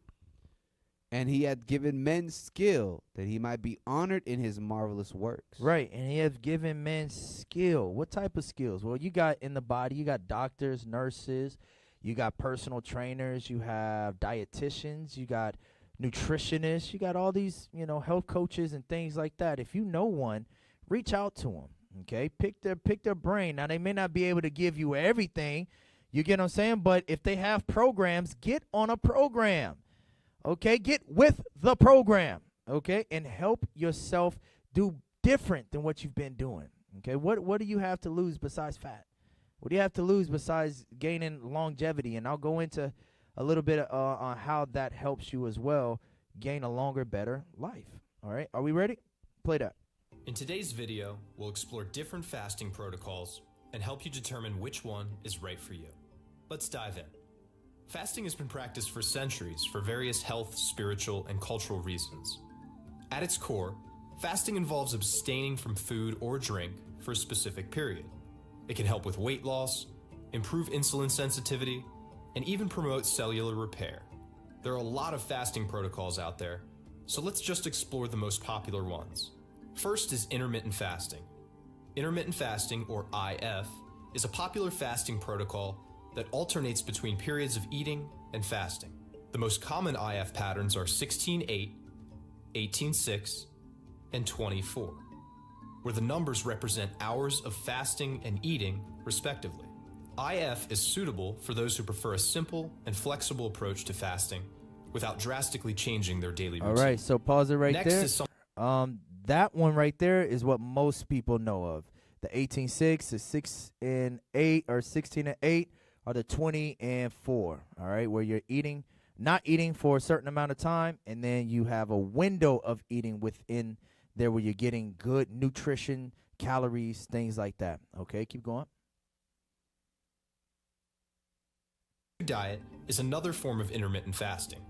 And he hath given men skill, that he might be honored in his marvelous works. Right, and he hath given men skill. What type of skills? Well, you got in the body, you got doctors, nurses, you got personal trainers, you have dietitians, you got nutritionists, you got all these, health coaches and things like that. If you know one, reach out to them. Okay, pick their brain. Now they may not be able to give you everything, you get what I'm saying, but if they have programs, get on a program. Okay, get with the program. Okay, and help yourself do different than what you've been doing. Okay, what do you have to lose besides fat? What do you have to lose besides gaining longevity? And I'll go into a little bit on how that helps you as well gain a longer, better life. All right, are we ready? Play that. In today's video, we'll explore different fasting protocols and help you determine which one is right for you. Let's dive in. Fasting has been practiced for centuries for various health, spiritual, and cultural reasons. At its core, fasting involves abstaining from food or drink for a specific period. It can help with weight loss, improve insulin sensitivity, and even promote cellular repair. There are a lot of fasting protocols out there, so let's just explore the most popular ones. First is intermittent fasting. Intermittent fasting, or IF, is a popular fasting protocol that alternates between periods of eating and fasting. The most common IF patterns are 16-8, 18-6, and 24, where the numbers represent hours of fasting and eating, respectively. IF is suitable for those who prefer a simple and flexible approach to fasting without drastically changing their daily routine. All right, so pause it right Next there. is That one right there is what most people know of. The 18-6, the 6 and 8, or 16 and 8, or the 20 and 4. All right, where you're not eating for a certain amount of time, and then you have a window of eating within there where you're getting good nutrition, calories, things like that. Okay, keep going. Diet is another form of intermittent fasting.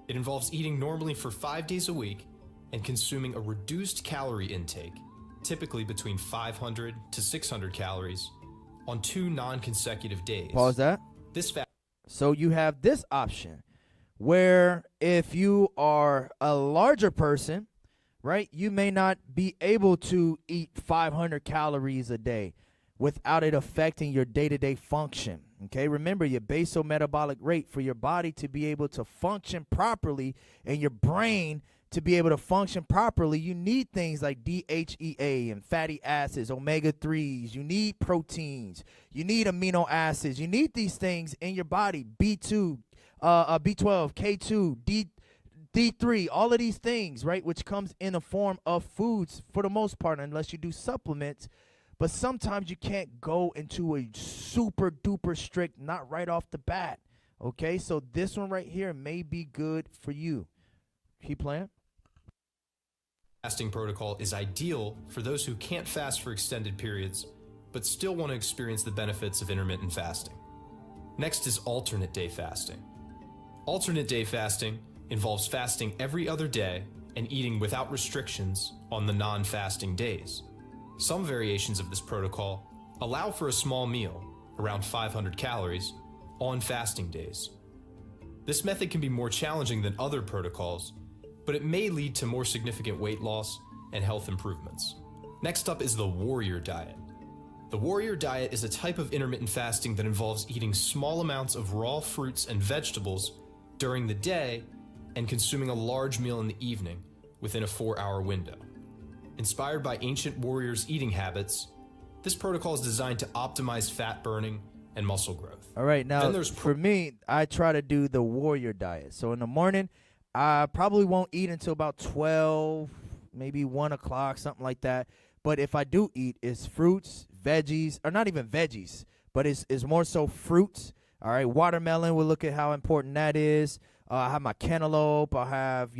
It involves eating normally for 5 days a week and consuming a reduced calorie intake, typically between 500 to 600 calories, on 2 non-consecutive days. Pause that. So you have this option where if you are a larger person, right, you may not be able to eat 500 calories a day without it affecting your day-to-day function. Okay, remember your basal metabolic rate for your body to be able to function properly and your brain to be able to function properly. You need things like DHEA and fatty acids, omega-3s. You need proteins. You need amino acids. You need these things in your body. B2, B12, K2, D3, all of these things, right, which comes in the form of foods for the most part, unless you do supplements. But sometimes you can't go into a super duper strict, not right off the bat. Okay, so this one right here may be good for you. Keep playing. Fasting protocol is ideal for those who can't fast for extended periods, but still want to experience the benefits of intermittent fasting. Next is alternate day fasting. Alternate day fasting involves fasting every other day and eating without restrictions on the non-fasting days. Some variations of this protocol allow for a small meal, around 500 calories, on fasting days. This method can be more challenging than other protocols, but it may lead to more significant weight loss and health improvements. Next up is the warrior diet. The warrior diet is a type of intermittent fasting that involves eating small amounts of raw fruits and vegetables during the day and consuming a large meal in the evening within a 4-hour window. Inspired by ancient warriors' eating habits, this protocol is designed to optimize fat burning and muscle growth. All right, now for me, I try to do the warrior diet. So in the morning, I probably won't eat until about 12, maybe 1 o'clock, something like that. But if I do eat, it's fruits, veggies, or not even veggies, but it's more so fruits. All right, watermelon, we'll look at how important that is. I have my cantaloupe. I have,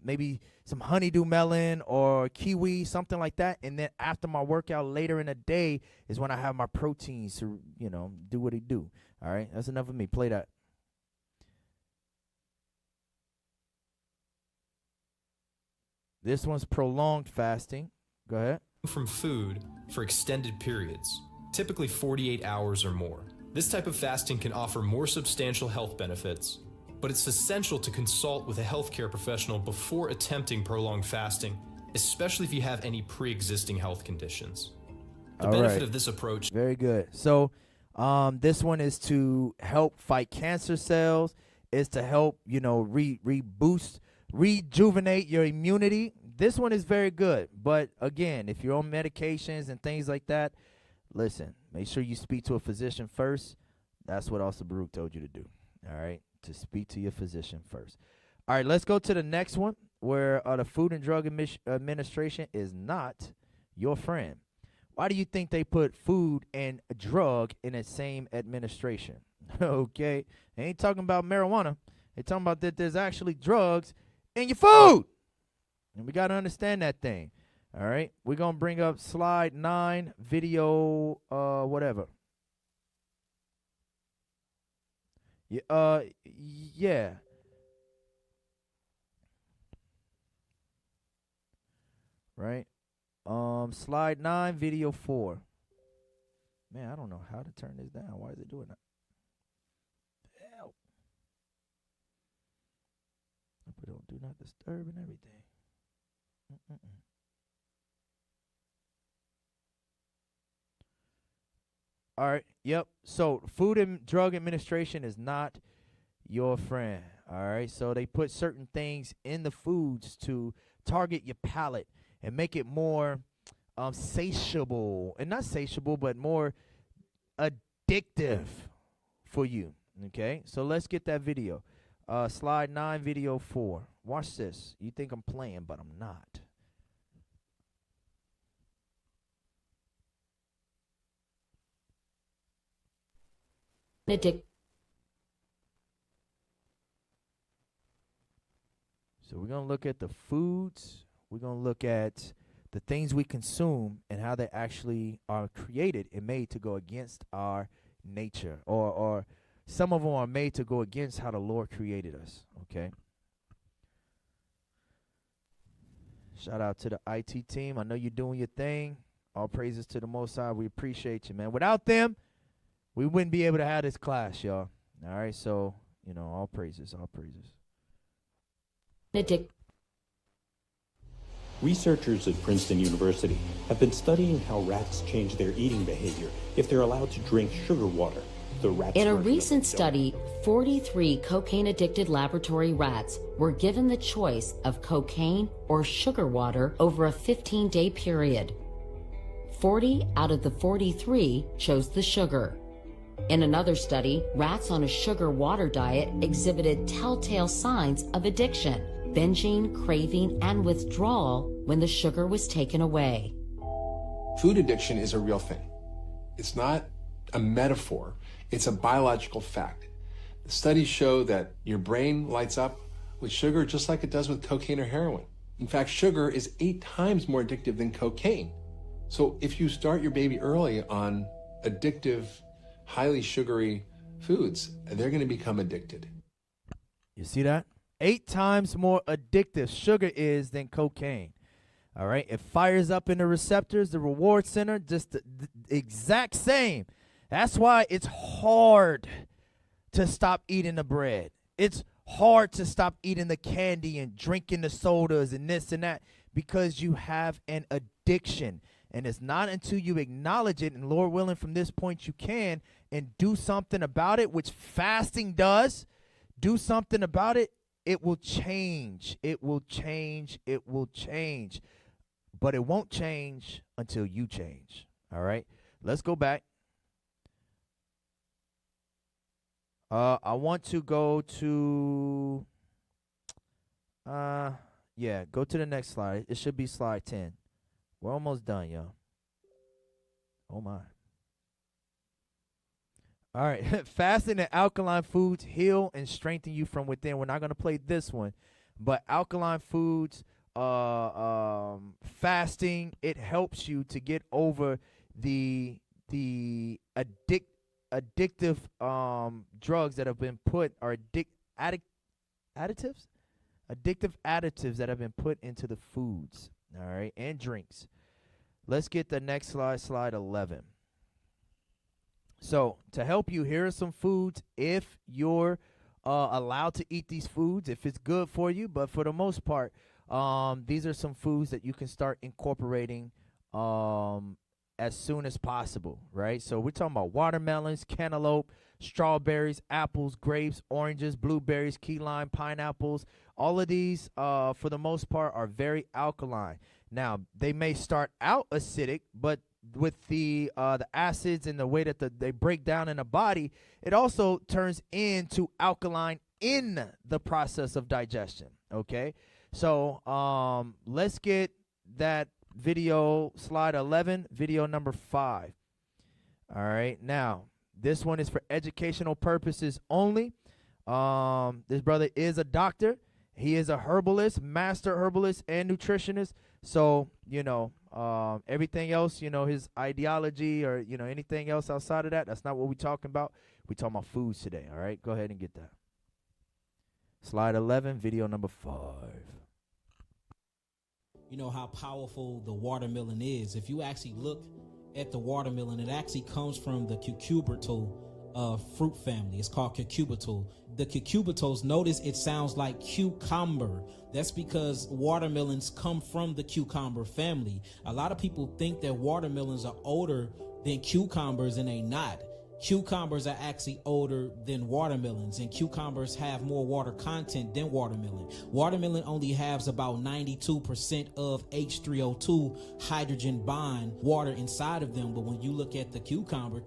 maybe some honeydew melon or kiwi, something like that. And then after my workout later in the day is when I have my proteins to, do what they do. All right, that's enough of me. Play that. This one's prolonged fasting. Go ahead. From food for extended periods, typically 48 hours or more. This type of fasting can offer more substantial health benefits, but it's essential to consult with a healthcare professional before attempting prolonged fasting, especially if you have any pre-existing health conditions. The benefit of this approach. Very good. So this one is to help fight cancer cells, is to help, rejuvenate your immunity. This one is very good. But again, if you're on medications and things like that, listen, make sure you speak to a physician first. That's what also Baruch told you to do. All right, to speak to your physician first. All right, let's go to the next one where the Food and Drug Administration is not your friend. Why do you think they put food and drug in the same administration? Okay, they ain't talking about marijuana. They talking about that there's actually drugs in your food, and we got to understand that thing. All right, we're gonna bring up slide 9, video, whatever. Yeah. Right. Slide 9, video 4. Man, I don't know how to turn this down. Why is it doing that? Help. I put on do not disturb and everything. All right. Yep. So Food and Drug Administration is not your friend. All right. So they put certain things in the foods to target your palate and make it more satiable, and not satiable, but more addictive for you. Okay. So let's get that video. Slide 9, video 4. Watch this. You think I'm playing, but I'm not. So we're going to look at the foods. We're going to look at the things we consume and how they actually are created and made to go against our nature. Or some of them are made to go against how the Lord created us. Okay. Shout out to the IT team. I know you're doing your thing. All praises to the Most High. We appreciate you, man. Without them, we wouldn't be able to have this class, y'all. All right. So, all praises, all praises. Researchers at Princeton University have been studying how rats change their eating behavior if they're allowed to drink sugar water. In a recent study, 43 cocaine-addicted laboratory rats were given the choice of cocaine or sugar water over a 15-day period. 40 out of the 43 chose the sugar. In another study, rats on a sugar water diet exhibited telltale signs of addiction, binging, craving, and withdrawal when the sugar was taken away. Food addiction is a real thing. It's not a metaphor. It's a biological fact. The studies show that your brain lights up with sugar just like it does with cocaine or heroin. In fact, sugar is 8 times more addictive than cocaine. So if you start your baby early on addictive, highly sugary foods, they're going to become addicted. You see that? 8 times more addictive sugar is than cocaine. All right. It fires up in the receptors, the reward center, just the exact same. That's why it's hard to stop eating the bread. It's hard to stop eating the candy and drinking the sodas and this and that, because you have an addiction. And it's not until you acknowledge it, and Lord willing, from this point you can, and do something about it, which fasting does. Do something about it. It will change. It will change. It will change. But it won't change until you change. All right. Let's go back. I want to go to, go to the next slide. It should be slide 10. We're almost done, y'all. Oh, my. All right. Fasting and alkaline foods heal and strengthen you from within. We're not going to play this one, but alkaline foods, fasting, it helps you to get over the addictive drugs that have been put, or additives that have been put into the foods, all right, and drinks. Let's get the next slide, slide 11. So to help you, here are some foods if you're allowed to eat these foods, if it's good for you. But for the most part, these are some foods that you can start incorporating as soon as possible, right? So we're talking about watermelons, cantaloupe, strawberries, apples, grapes, oranges, blueberries, key lime, pineapples. All of these, for the most part, are very alkaline. Now, they may start out acidic, but with the acids and the way that they break down in the body, it also turns into alkaline in the process of digestion, okay? So let's get that video, slide 11, video number 5. All right, now This one is for educational purposes only. This brother is a doctor. He is a herbalist, master herbalist, and nutritionist. So, everything else, his ideology or, anything else outside of that, that's not what we're talking about. We're talking about foods today, all right? Go ahead and get that. Slide 11, video number 5. You know how powerful the watermelon is. If you actually look at the watermelon, it actually comes from the cucurbitol fruit family. It's called cucurbitol. The cucurbitals, notice it sounds like cucumber. That's because watermelons come from the cucumber family. A lot of people think that watermelons are older than cucumbers, and they not. Cucumbers are actually older than watermelons, and cucumbers have more water content than watermelon. Watermelon only has about 92% of H3O2 hydrogen bond water inside of them, but when you look at the cucumber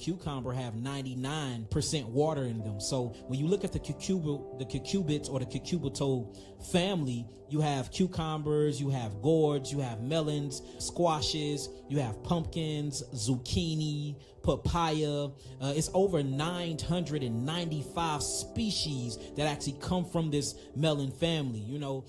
have 99% water in them. So when you look at the cucurbits or the cucurbitol family, you have cucumbers, you have gourds, you have melons, squashes, you have pumpkins, zucchini, papaya. It's over 995 species that actually come from this melon family.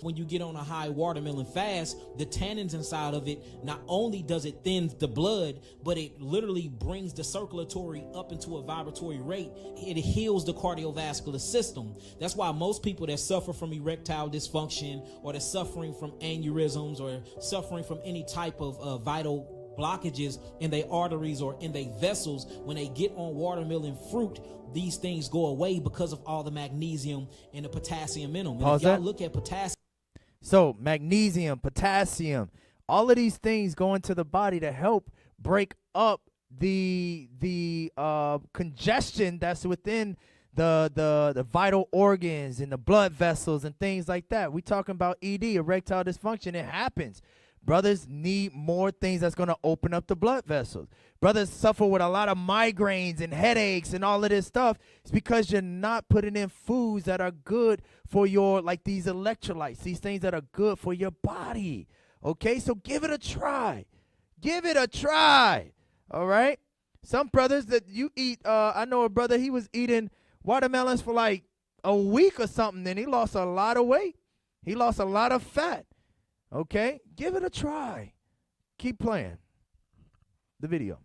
When you get on a high watermelon fast, the tannins inside of it, not only does it thin the blood, but it literally brings the circulatory up into a vibratory rate. It heals the cardiovascular system. That's why most people that suffer from erectile dysfunction, or they're suffering from aneurysms, or suffering from any type of vital blockages in their arteries or in their vessels, when they get on watermelon fruit, these things go away because of all the magnesium and the potassium in them. And if y'all look at potassium, so magnesium, potassium, all of these things go into the body to help break up the congestion that's within the vital organs and the blood vessels and things like that. We talking about ED, erectile dysfunction. It happens. Brothers need more things that's going to open up the blood vessels. Brothers suffer with a lot of migraines and headaches and all of this stuff. It's because you're not putting in foods that are good for your, like these electrolytes, these things that are good for your body. Okay, so give it a try. Give it a try. All right? Some brothers that you eat, I know a brother, he was eating watermelons for like a week or something, and he lost a lot of weight. He lost a lot of fat. Okay, give it a try. Keep playing the video.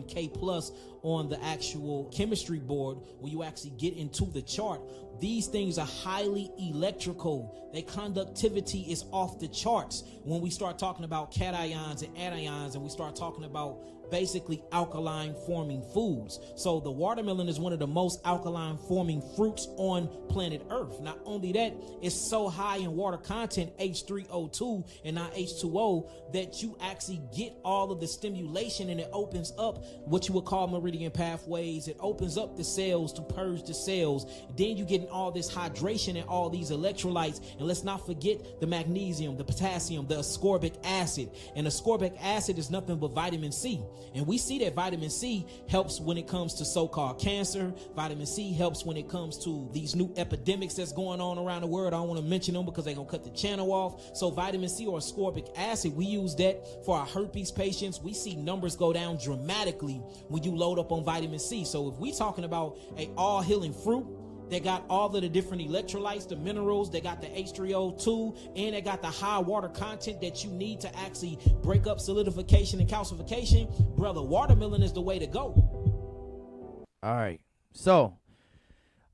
K plus on the actual chemistry board, when you actually get into the chart, these things are highly electrical. Their conductivity is off the charts when we start talking about cations and anions, and we start talking about basically alkaline forming foods. So the watermelon is one of the most alkaline forming fruits on planet Earth. Not only that, it's so high in water content, H3O2 and not H2O, that you actually get all of the stimulation, and it opens up what you would call meridian pathways. It opens up the cells to purge the cells. Then you get all this hydration and all these electrolytes. And let's not forget the magnesium, the potassium, the ascorbic acid. And ascorbic acid is nothing but vitamin C. And we see that vitamin C helps when it comes to so-called cancer. Vitamin C helps when it comes to these new epidemics that's going on around the world. I don't want to mention them because they're going to cut the channel off. So vitamin C or ascorbic acid, we use that for our herpes patients. We see numbers go down dramatically when you load up on vitamin C. So if we talking about a all-healing fruit, they got all of the different electrolytes, the minerals, they got the H3O2, and they got the high water content that you need to actually break up solidification and calcification. Brother, watermelon is the way to go. All right. So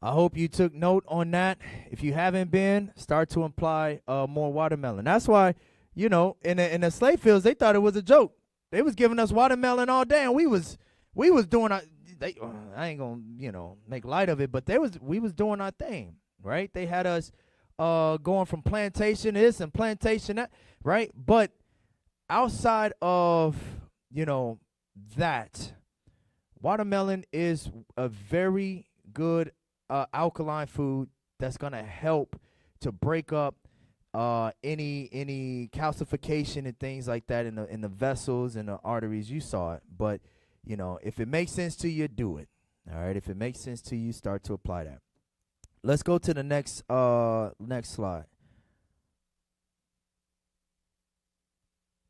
I hope you took note on that. If you haven't been, start to apply more watermelon. That's why, in the slave fields, they thought it was a joke. They was giving us watermelon all day, and we was doing I ain't gonna make light of it, but we was doing our thing, right? They had us going from plantation this and plantation that, right? But outside of that, watermelon is a very good alkaline food that's gonna help to break up any calcification and things like that in the vessels and the arteries. You saw it, but if it makes sense to you, do it. All right. If it makes sense to you, start to apply that. Let's go to the next slide.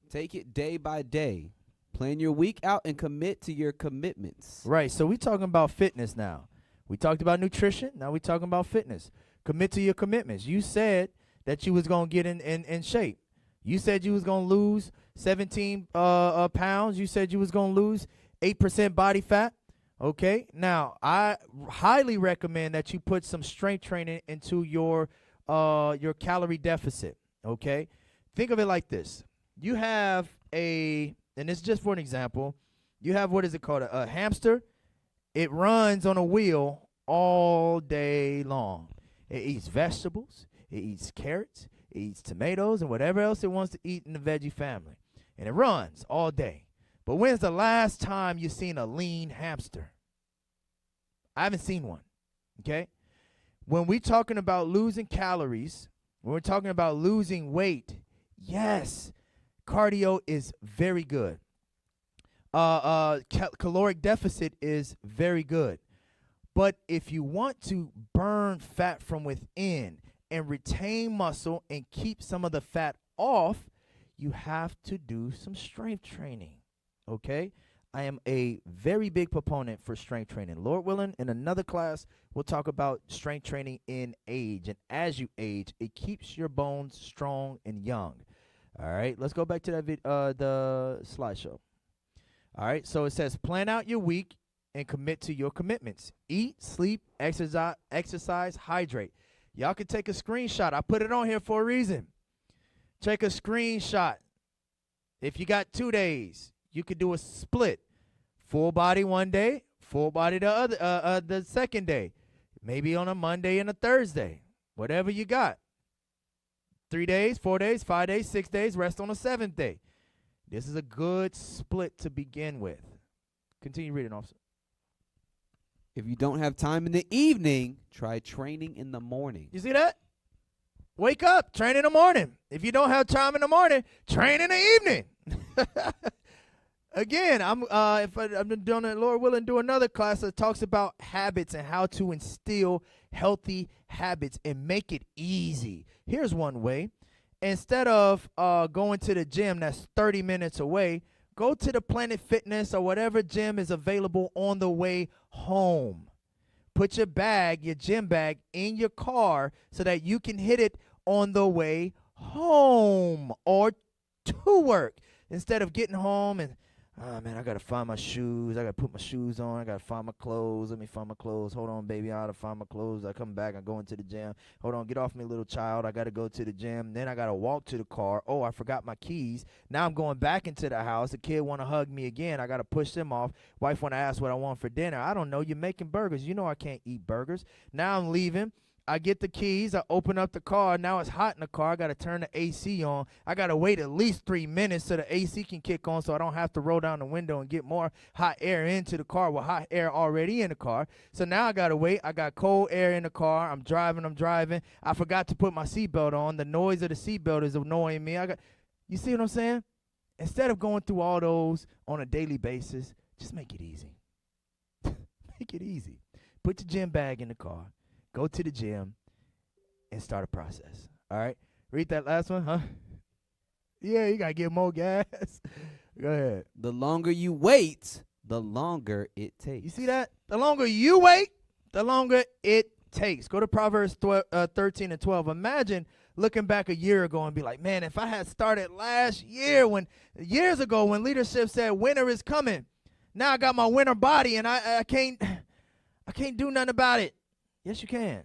Take it day by day. Plan your week out and commit to your commitments. Right. So we talking about fitness now. We talked about nutrition. Now we talking about fitness. Commit to your commitments. You said that you was going to get in shape. You said you was going to lose 17 pounds. You said you was going to lose 8% body fat. Okay. Now, I highly recommend that you put some strength training into your calorie deficit. Okay. Think of it like this. You have and it's just for an example, you have, what is it called? A hamster. It runs on a wheel all day long. It eats vegetables. It eats carrots. It eats tomatoes and whatever else it wants to eat in the veggie family. And it runs all day. But when's the last time you seen a lean hamster? I haven't seen one. Okay? When we're talking about losing calories, when we're talking about losing weight, yes, cardio is very good. Caloric deficit is very good. But if you want to burn fat from within and retain muscle and keep some of the fat off, you have to do some strength training. Okay? I am a very big proponent for strength training. Lord willing, in another class, we'll talk about strength training in age. And as you age, it keeps your bones strong and young. All right, let's go back to that the slideshow. All right, so it says plan out your week and commit to your commitments. Eat, sleep, exercise, hydrate. Y'all can take a screenshot. I put it on here for a reason. Take a screenshot. If you got 2 days, you could do a split. Full body one day, full body the second day. Maybe on a Monday and a Thursday. Whatever you got. 3 days, 4 days, 5 days, 6 days, rest on the 7th day. This is a good split to begin with. Continue reading, officer. If you don't have time in the evening, try training in the morning. You see that? Wake up, train in the morning. If you don't have time in the morning, train in the evening. Again, I'm doing it, Lord willing, do another class that talks about habits and how to instill healthy habits and make it easy. Here's one way. Instead of going to the gym that's 30 minutes away, go to the Planet Fitness or whatever gym is available on the way home. Put your gym bag, in your car so that you can hit it on the way home or to work. Instead of getting home and, oh, man, I got to find my shoes. I got to put my shoes on. I got to find my clothes. Let me find my clothes. Hold on, baby. I got to find my clothes. I come back. I go into the gym. Hold on. Get off me, little child. I got to go to the gym. Then I got to walk to the car. Oh, I forgot my keys. Now I'm going back into the house. The kid want to hug me again. I got to push them off. Wife want to ask what I want for dinner. I don't know. You're making burgers. You know I can't eat burgers. Now I'm leaving. I get the keys. I open up the car. Now it's hot in the car. I got to turn the AC on. I got to wait at least 3 minutes so the AC can kick on so I don't have to roll down the window and get more hot air into the car with hot air already in the car. So now I got to wait. I got cold air in the car. I'm driving. I forgot to put my seatbelt on. The noise of the seatbelt is annoying me. You see what I'm saying? Instead of going through all those on a daily basis, just make it easy. Make it easy. Put your gym bag in the car. Go to the gym and start a process. All right? Read that last one, huh? Yeah, you got to get more gas. Go ahead. The longer you wait, the longer it takes. You see that? The longer you wait, the longer it takes. Go to Proverbs 13 and 12. Imagine looking back a year ago and be like, man, if I had started years ago when leadership said winter is coming, now I got my winter body and I can't do nothing about it. Yes, you can.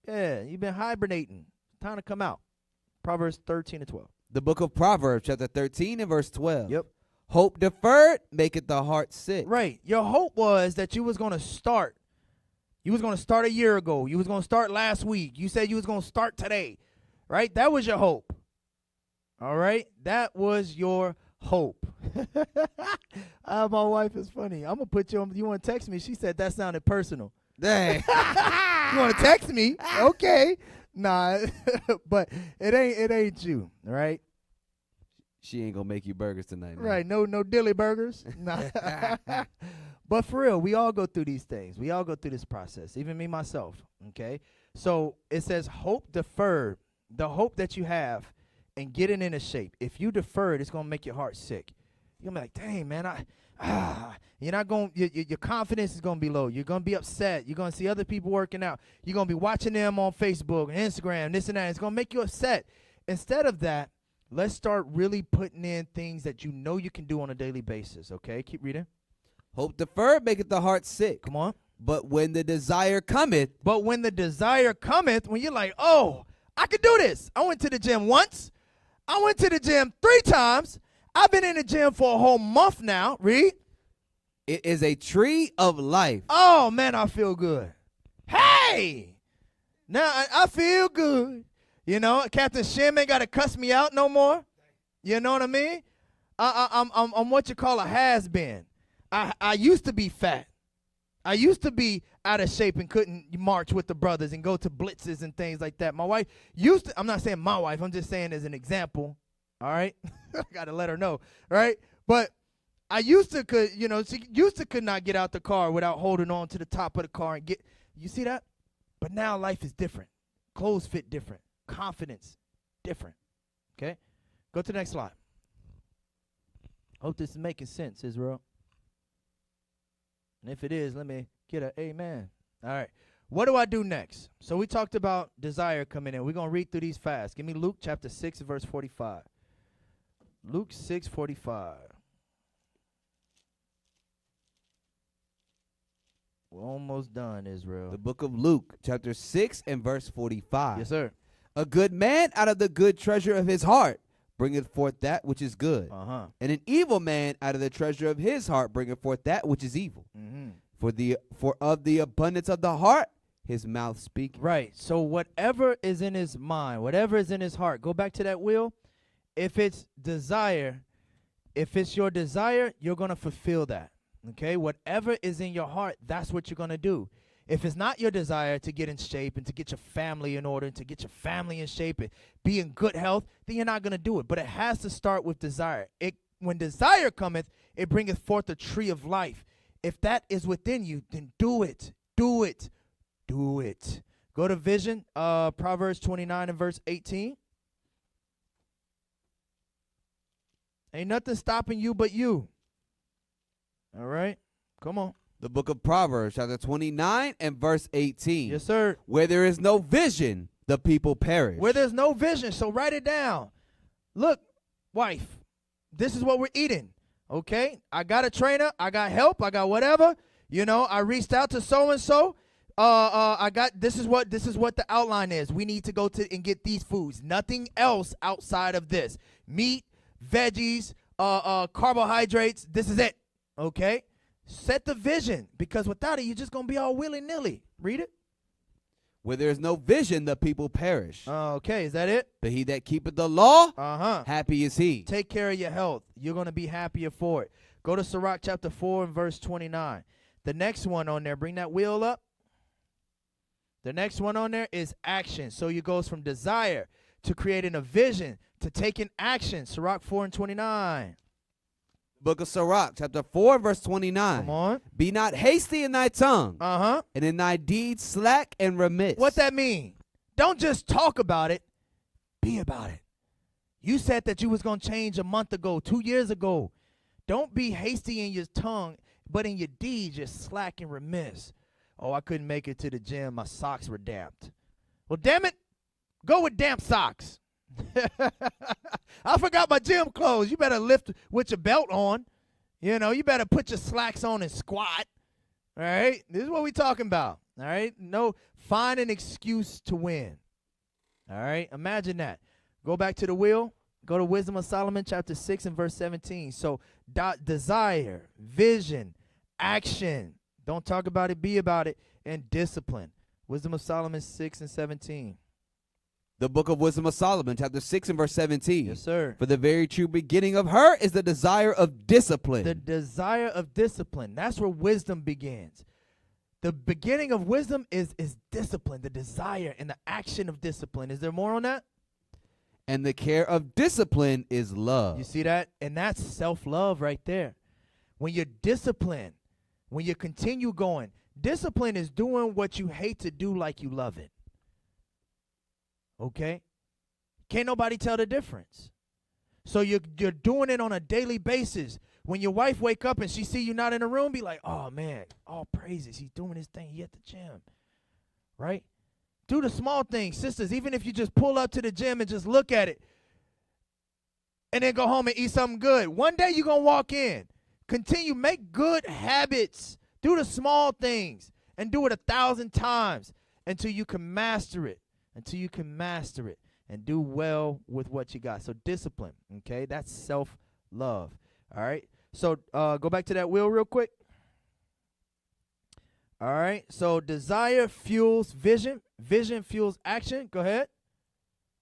Yeah, you've been hibernating. Time to come out. Proverbs 13 and 12. The book of Proverbs, chapter 13 and verse 12. Yep. Hope deferred maketh the heart sick. Right. Your hope was that you was going to start. You was going to start a year ago. You was going to start last week. You said you was going to start today. Right? That was your hope. All right? That was your hope. My wife is funny. I'm going to put you on. You want to text me? She said that sounded personal. Dang. You want to text me? Okay. Nah, but it ain't you, right? She ain't gonna make you burgers tonight, man. Right, no dilly burgers. Nah. But for real, we all go through these things. We all go through this process, even me myself, okay? So it says hope deferred, the hope that you have and getting into shape. If you defer it, it's going to make your heart sick. You're gonna be like, dang, man, you're not going. Your confidence is gonna be low. You're gonna be upset. You're gonna see other people working out. You're gonna be watching them on Facebook and Instagram, this and that. It's gonna make you upset. Instead of that, let's start really putting in things that you know you can do on a daily basis. Okay, keep reading. Hope deferred maketh the heart sick. Come on. But when the desire cometh. But when the desire cometh, when you're like, oh, I could do this. I went to the gym once. I went to the gym 3 times. I've been in the gym for a whole month now. Read. It is a tree of life. Oh, man, I feel good. Hey! Now I feel good. You know, Captain Shim ain't got to cuss me out no more. You know what I mean? I'm what you call a has-been. I used to be fat. I used to be out of shape and couldn't march with the brothers and go to blitzes and things like that. My wife used to, I'm not saying my wife, I'm just saying as an example, all right? I got to let her know, right? But I used to she used to could not get out the car without holding on to the top of the car and get, you see that? But now life is different. Clothes fit different. Confidence different, okay? Go to the next slide. Hope this is making sense, Israel. And if it is, let me get an amen. All right. What do I do next? So we talked about desire coming in. We're going to read through these fast. Give me Luke chapter 6, verse 45. Luke 6:45. We're almost done, Israel. The book of Luke, chapter 6 and verse 45. Yes, sir. A good man out of the good treasure of his heart bringeth forth that which is good. And an evil man out of the treasure of his heart bringeth forth that which is evil. For of the abundance of the heart, his mouth speaketh. Right. So whatever is in his mind, whatever is in his heart, go back to that wheel. If it's desire, if it's your desire, you're going to fulfill that. Okay? Whatever is in your heart, that's what you're going to do. If it's not your desire to get in shape and to get your family in order and to get your family in shape and be in good health, then you're not going to do it. But it has to start with desire. When desire cometh, it bringeth forth a tree of life. If that is within you, then do it. Do it. Do it. Go to Vision, Proverbs 29 and verse 18. Ain't nothing stopping you but you. All right? Come on. The book of Proverbs, chapter 29 and verse 18. Yes, sir. Where there is no vision, the people perish. Where there's no vision, so write it down. Look, wife, this is what we're eating, okay? I got a trainer. I got help. I got whatever. You know, I reached out to so-and-so. This is what the outline is. We need to go to and get these foods. Nothing else outside of this. Meat, veggies, carbohydrates. This is it, okay? Set the vision, because without it, you're just going to be all willy-nilly. Read it. Where there is no vision, the people perish. Okay, is that it? But he that keepeth the law, happy is he. Take care of your health. You're going to be happier for it. Go to Sirach chapter 4 and verse 29. The next one on there, bring that wheel up. The next one on there is action. So you goes from desire to creating a vision to taking action. Sirach 4 and 29. Book of Sirach, chapter 4, verse 29. Come on. Be not hasty in thy tongue, and in thy deeds slack and remiss. What that mean? Don't just talk about it. Be about it. You said that you was going to change a month ago, 2 years ago. Don't be hasty in your tongue, but in your deeds, you're slack and remiss. Oh, I couldn't make it to the gym. My socks were damped. Well, damn it. Go with damp socks. I forgot my gym clothes. You better lift with your belt on. You know, you better put your slacks on and squat. All right? This is what we're talking about. All right? No, find an excuse to win. All right? Imagine that. Go back to the wheel. Go to Wisdom of Solomon, chapter 6 and verse 17. So, desire, vision, action. Don't talk about it, be about it, and discipline. Wisdom of Solomon 6 and 17. The book of Wisdom of Solomon, chapter 6 and verse 17. Yes, sir. For the very true beginning of her is the desire of discipline. The desire of discipline. That's where wisdom begins. The beginning of wisdom is discipline, the desire and the action of discipline. Is there more on that? And the care of discipline is love. You see that? And that's self-love right there. When you're disciplined, when you continue going, discipline is doing what you hate to do like you love it. Okay? Can't nobody tell the difference. So you're doing it on a daily basis. When your wife wake up and she see you not in the room, be like, oh, man, all praises. He's doing his thing. He at the gym, right? Do the small things, sisters. Even if you just pull up to the gym and just look at it and then go home and eat something good. One day you're going to walk in. Continue. Make good habits. Do the small things and do it 1,000 times until you can master it. Until you can master it and do well with what you got. So discipline, okay? That's self-love, all right? So go back to that wheel real quick. All right, so desire fuels vision. Vision fuels action. Go ahead.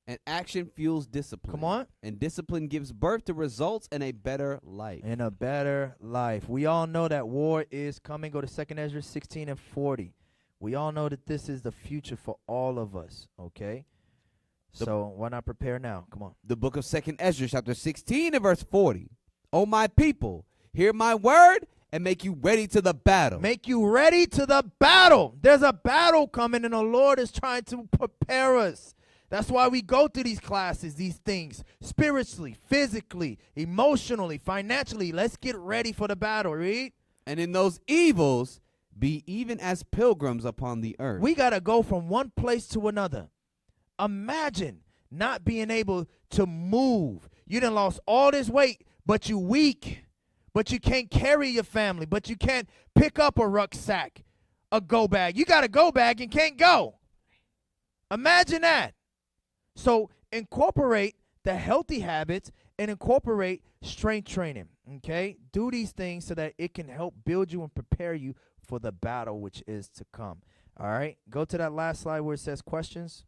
And action fuels discipline. Come on. And discipline gives birth to results and a better life. And a better life. We all know that war is coming. Go to 2nd Ezra 16 and 40. We all know that this is the future for all of us, okay? So why not prepare now? Come on. The book of 2nd Ezra, chapter 16 and verse 40. O my people, hear my word and make you ready to the battle. Make you ready to the battle. There's a battle coming, and the Lord is trying to prepare us. That's why we go through these classes, these things, spiritually, physically, emotionally, financially. Let's get ready for the battle, read. And in those evils, be even as pilgrims upon the earth. We got to go from one place to another. Imagine not being able to move. You done lost all this weight, but you weak. But you can't carry your family. But you can't pick up a rucksack, a go bag. You got a go bag and can't go. Imagine that. So incorporate the healthy habits and incorporate strength training, okay? Do these things so that it can help build you and prepare you for the battle which is to come. All right? Go to that last slide where it says questions.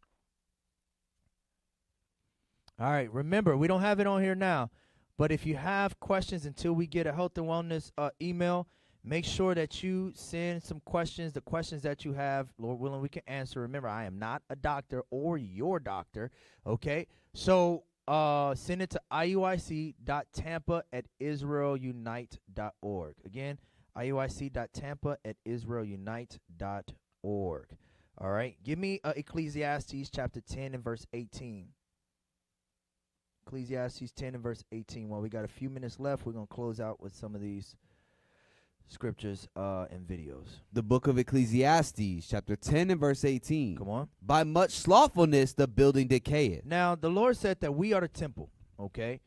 All right, remember, we don't have it on here now, but if you have questions until we get a health and wellness email, make sure that you send some questions, the questions that you have. Lord willing, we can answer. Remember, I am not a doctor or your doctor, okay? So send it to iuic.tampa@israelunite.org. Again, iuic.tampa@israelunite.org. All right, give me Ecclesiastes chapter 10 and verse 18. Ecclesiastes 10 and verse 18. Well, we got a few minutes left. We're going to close out with some of these scriptures and videos. The book of Ecclesiastes, chapter 10 and verse 18. Come on. By much slothfulness the building decayeth. Now, the Lord said that we are the temple, okay?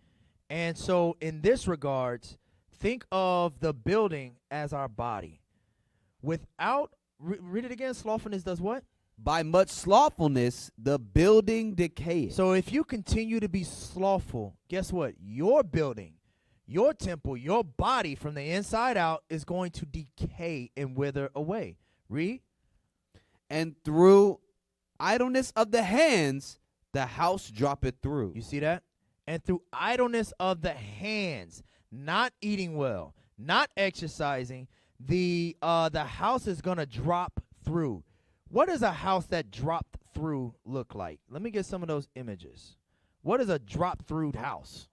And so in this regards, think of the building as our body. Without, read it again, slothfulness does what? By much slothfulness, the building decayeth. So if you continue to be slothful, guess what? Your building, your temple, your body from the inside out is going to decay and wither away. Read. And through idleness of the hands, the house droppeth through. You see that? And through idleness of the hands, not eating well, not exercising, the house is going to drop through. What does a house that dropped through look like? Let me get some of those images. What is a drop through house?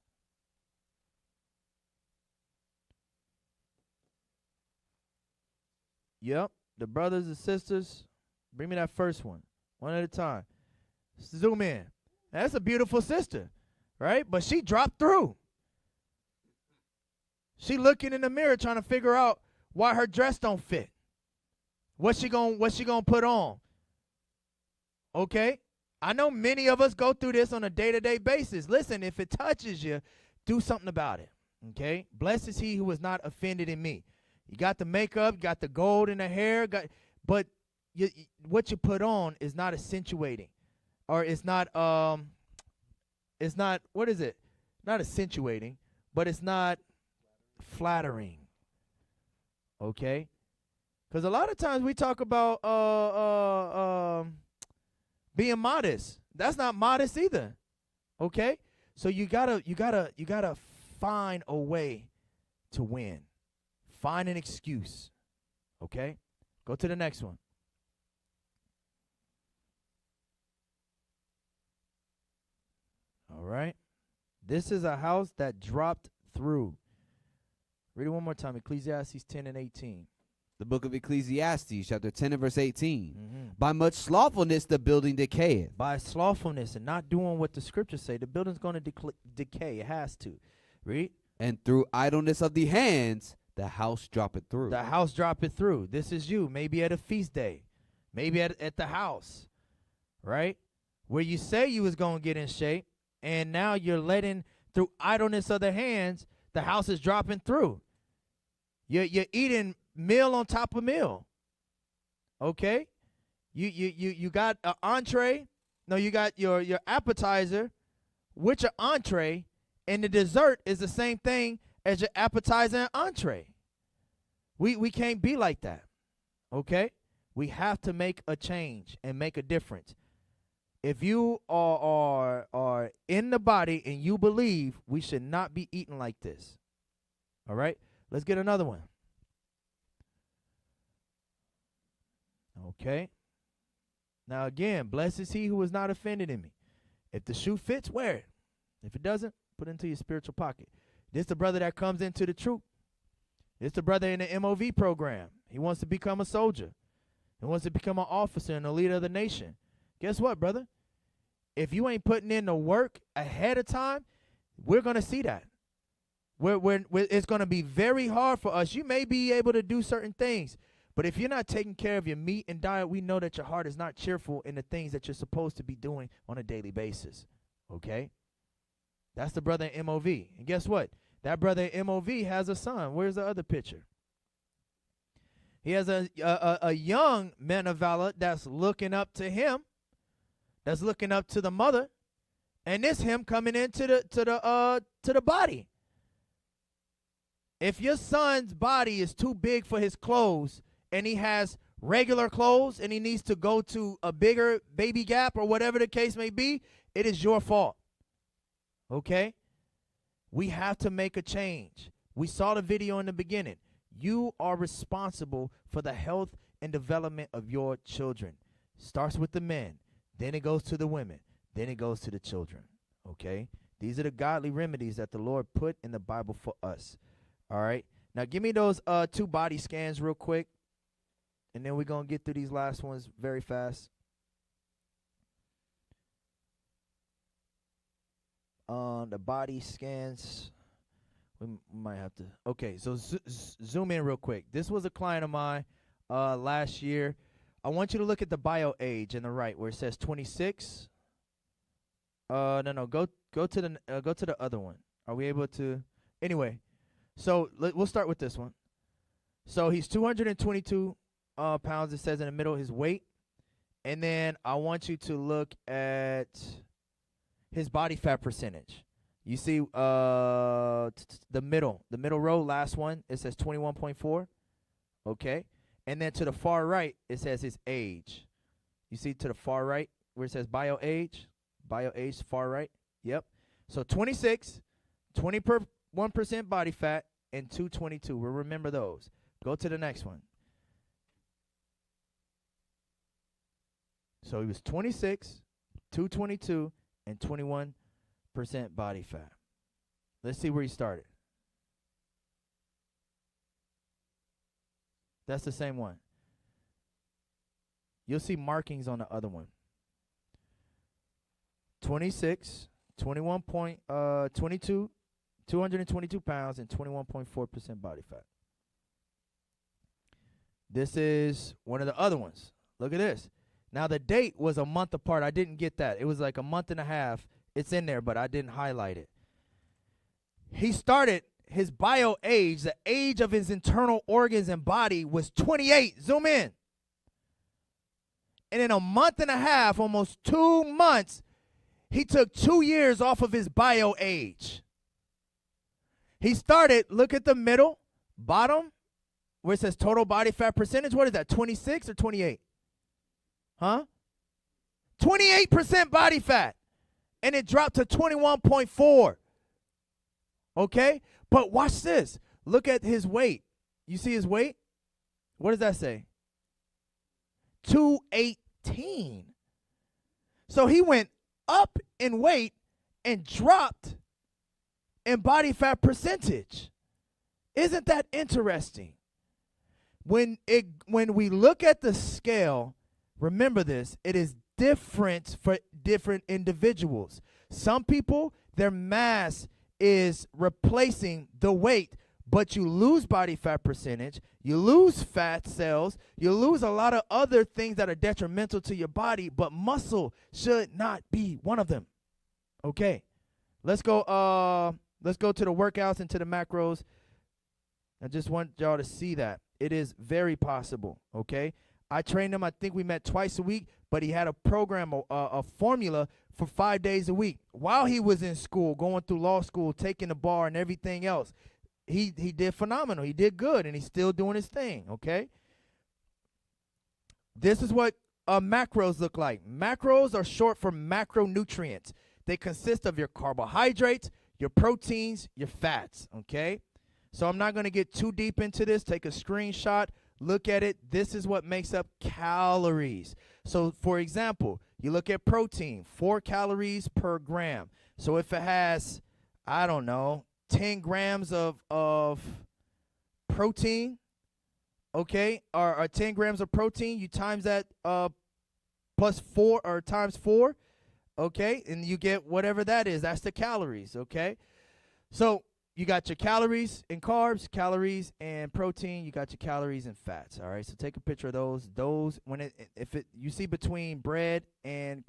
Yep, the brothers and sisters, bring me that first one at a time. Zoom in. That's a beautiful sister, right? But she dropped through. She looking in the mirror trying to figure out why her dress don't fit. What's she gonna put on? Okay? I know many of us go through this on a day-to-day basis. Listen, if it touches you, do something about it. Okay? Blessed is he who is not offended in me. You got the makeup, you got the gold in the hair, but what you put on is not accentuating. Or it's not what is it? Not accentuating, but it's not flattering. Okay? Because a lot of times we talk about being modest. That's not modest either. Okay? So you gotta find a way to win. Find an excuse. Okay? Go to the next one. All right. This is a house that dropped through. Read it one more time. Ecclesiastes 10 and 18. The book of Ecclesiastes, chapter 10 and verse 18. Mm-hmm. By much slothfulness, the building decayeth. By slothfulness and not doing what the scriptures say, the building's going to decay. It has to. Read. And through idleness of the hands, the house droppeth through. The house droppeth through. This is you. Maybe at a feast day. Maybe at the house. Right? Where you say you was going to get in shape, and now you're letting, through idleness of the hands, the house is dropping through. You're eating meal on top of meal. Okay? You got an entree. No, you got your appetizer with your entree, and the dessert is the same thing as your appetizer and entree. We can't be like that. Okay? We have to make a change and make a difference. If you are in the body and you believe, we should not be eating like this. All right? Let's get another one. Okay. Now again, blessed is he who is not offended in me. If the shoe fits, wear it. If it doesn't, put it into your spiritual pocket. This the brother that comes into the troop. This the brother in the MOV program. He wants to become a soldier. He wants to become an officer and a leader of the nation. Guess what, brother? If you ain't putting in the work ahead of time, we're going to see that. It's going to be very hard for us. You may be able to do certain things, but if you're not taking care of your meat and diet, we know that your heart is not cheerful in the things that you're supposed to be doing on a daily basis. Okay? That's the brother in MOV. And guess what? That brother in MOV has a son. Where's the other picture? He has a young man of valor that's looking up to him, that's looking up to the mother, and this him coming into the body. If your son's body is too big for his clothes and he has regular clothes and he needs to go to a bigger baby gap or whatever the case may be, it is your fault. Okay? We have to make a change. We saw the video in the beginning. You are responsible for the health and development of your children. Starts with the men, then it goes to the women, then it goes to the children. Okay? These are the godly remedies that the Lord put in the Bible for us. All right. Now give me those 2 body scans real quick, and then we're going to get through these last ones very fast. The body scans, we might have to. Okay, so zoom in real quick. This was a client of mine last year. I want you to look at the bio age in the right where it says 26. No, go to the other one. Are we able to? Anyway. So we'll start with this one. So he's 222 pounds, it says in the middle, his weight. And then I want you to look at his body fat percentage. You see the middle row, last one, it says 21.4. Okay. And then to the far right, it says his age. You see to the far right where it says bio age, far right. Yep. So 26, 1% body fat, and 222. We'll remember those. Go to the next one. So he was 26, 222, and 21% body fat. Let's see where he started. That's the same one. You'll see markings on the other one. 26, 22, 222 pounds and 21.4% body fat. This is one of the other ones. Look at this. Now, the date was a month apart. I didn't get that. It was like a month and a half. It's in there, but I didn't highlight it. He started his bio age, the age of his internal organs and body was 28. Zoom in. And in a month and a half, almost 2 months, he took 2 years off of his bio age. He started, look at the middle, bottom, where it says total body fat percentage. What is that, 26 or 28? Huh? 28% body fat. And it dropped to 21.4. Okay? But watch this. Look at his weight. You see his weight? What does that say? 218. So he went up in weight and dropped in body fat percentage. Isn't that interesting? when we look at the scale, remember this, it is different for different individuals. Some people, their mass is replacing the weight, but you lose body fat percentage, you lose fat cells, you lose a lot of other things that are detrimental to your body, but muscle should not be one of them. Okay. Let's go to the workouts and to the macros. I just want y'all to see that. It is very possible, okay? I trained him, I think we met twice a week, but he had a program, a formula for 5 days a week. While he was in school, going through law school, taking the bar and everything else, he did phenomenal. He did good, and he's still doing his thing, okay? This is what macros look like. Macros are short for macronutrients. They consist of your carbohydrates, your proteins, your fats, okay? So I'm not going to get too deep into this. Take a screenshot, look at it. This is what makes up calories. So, for example, you look at protein, 4 calories per gram. So if it has, I don't know, 10 grams of protein, okay, or 10 grams of protein, you times that plus 4 or times 4, okay, and you get whatever that is. That's the calories, okay? So you got your calories and carbs, calories and protein. You got your calories and fats. All right. So take a picture of those. Those if you see between bread and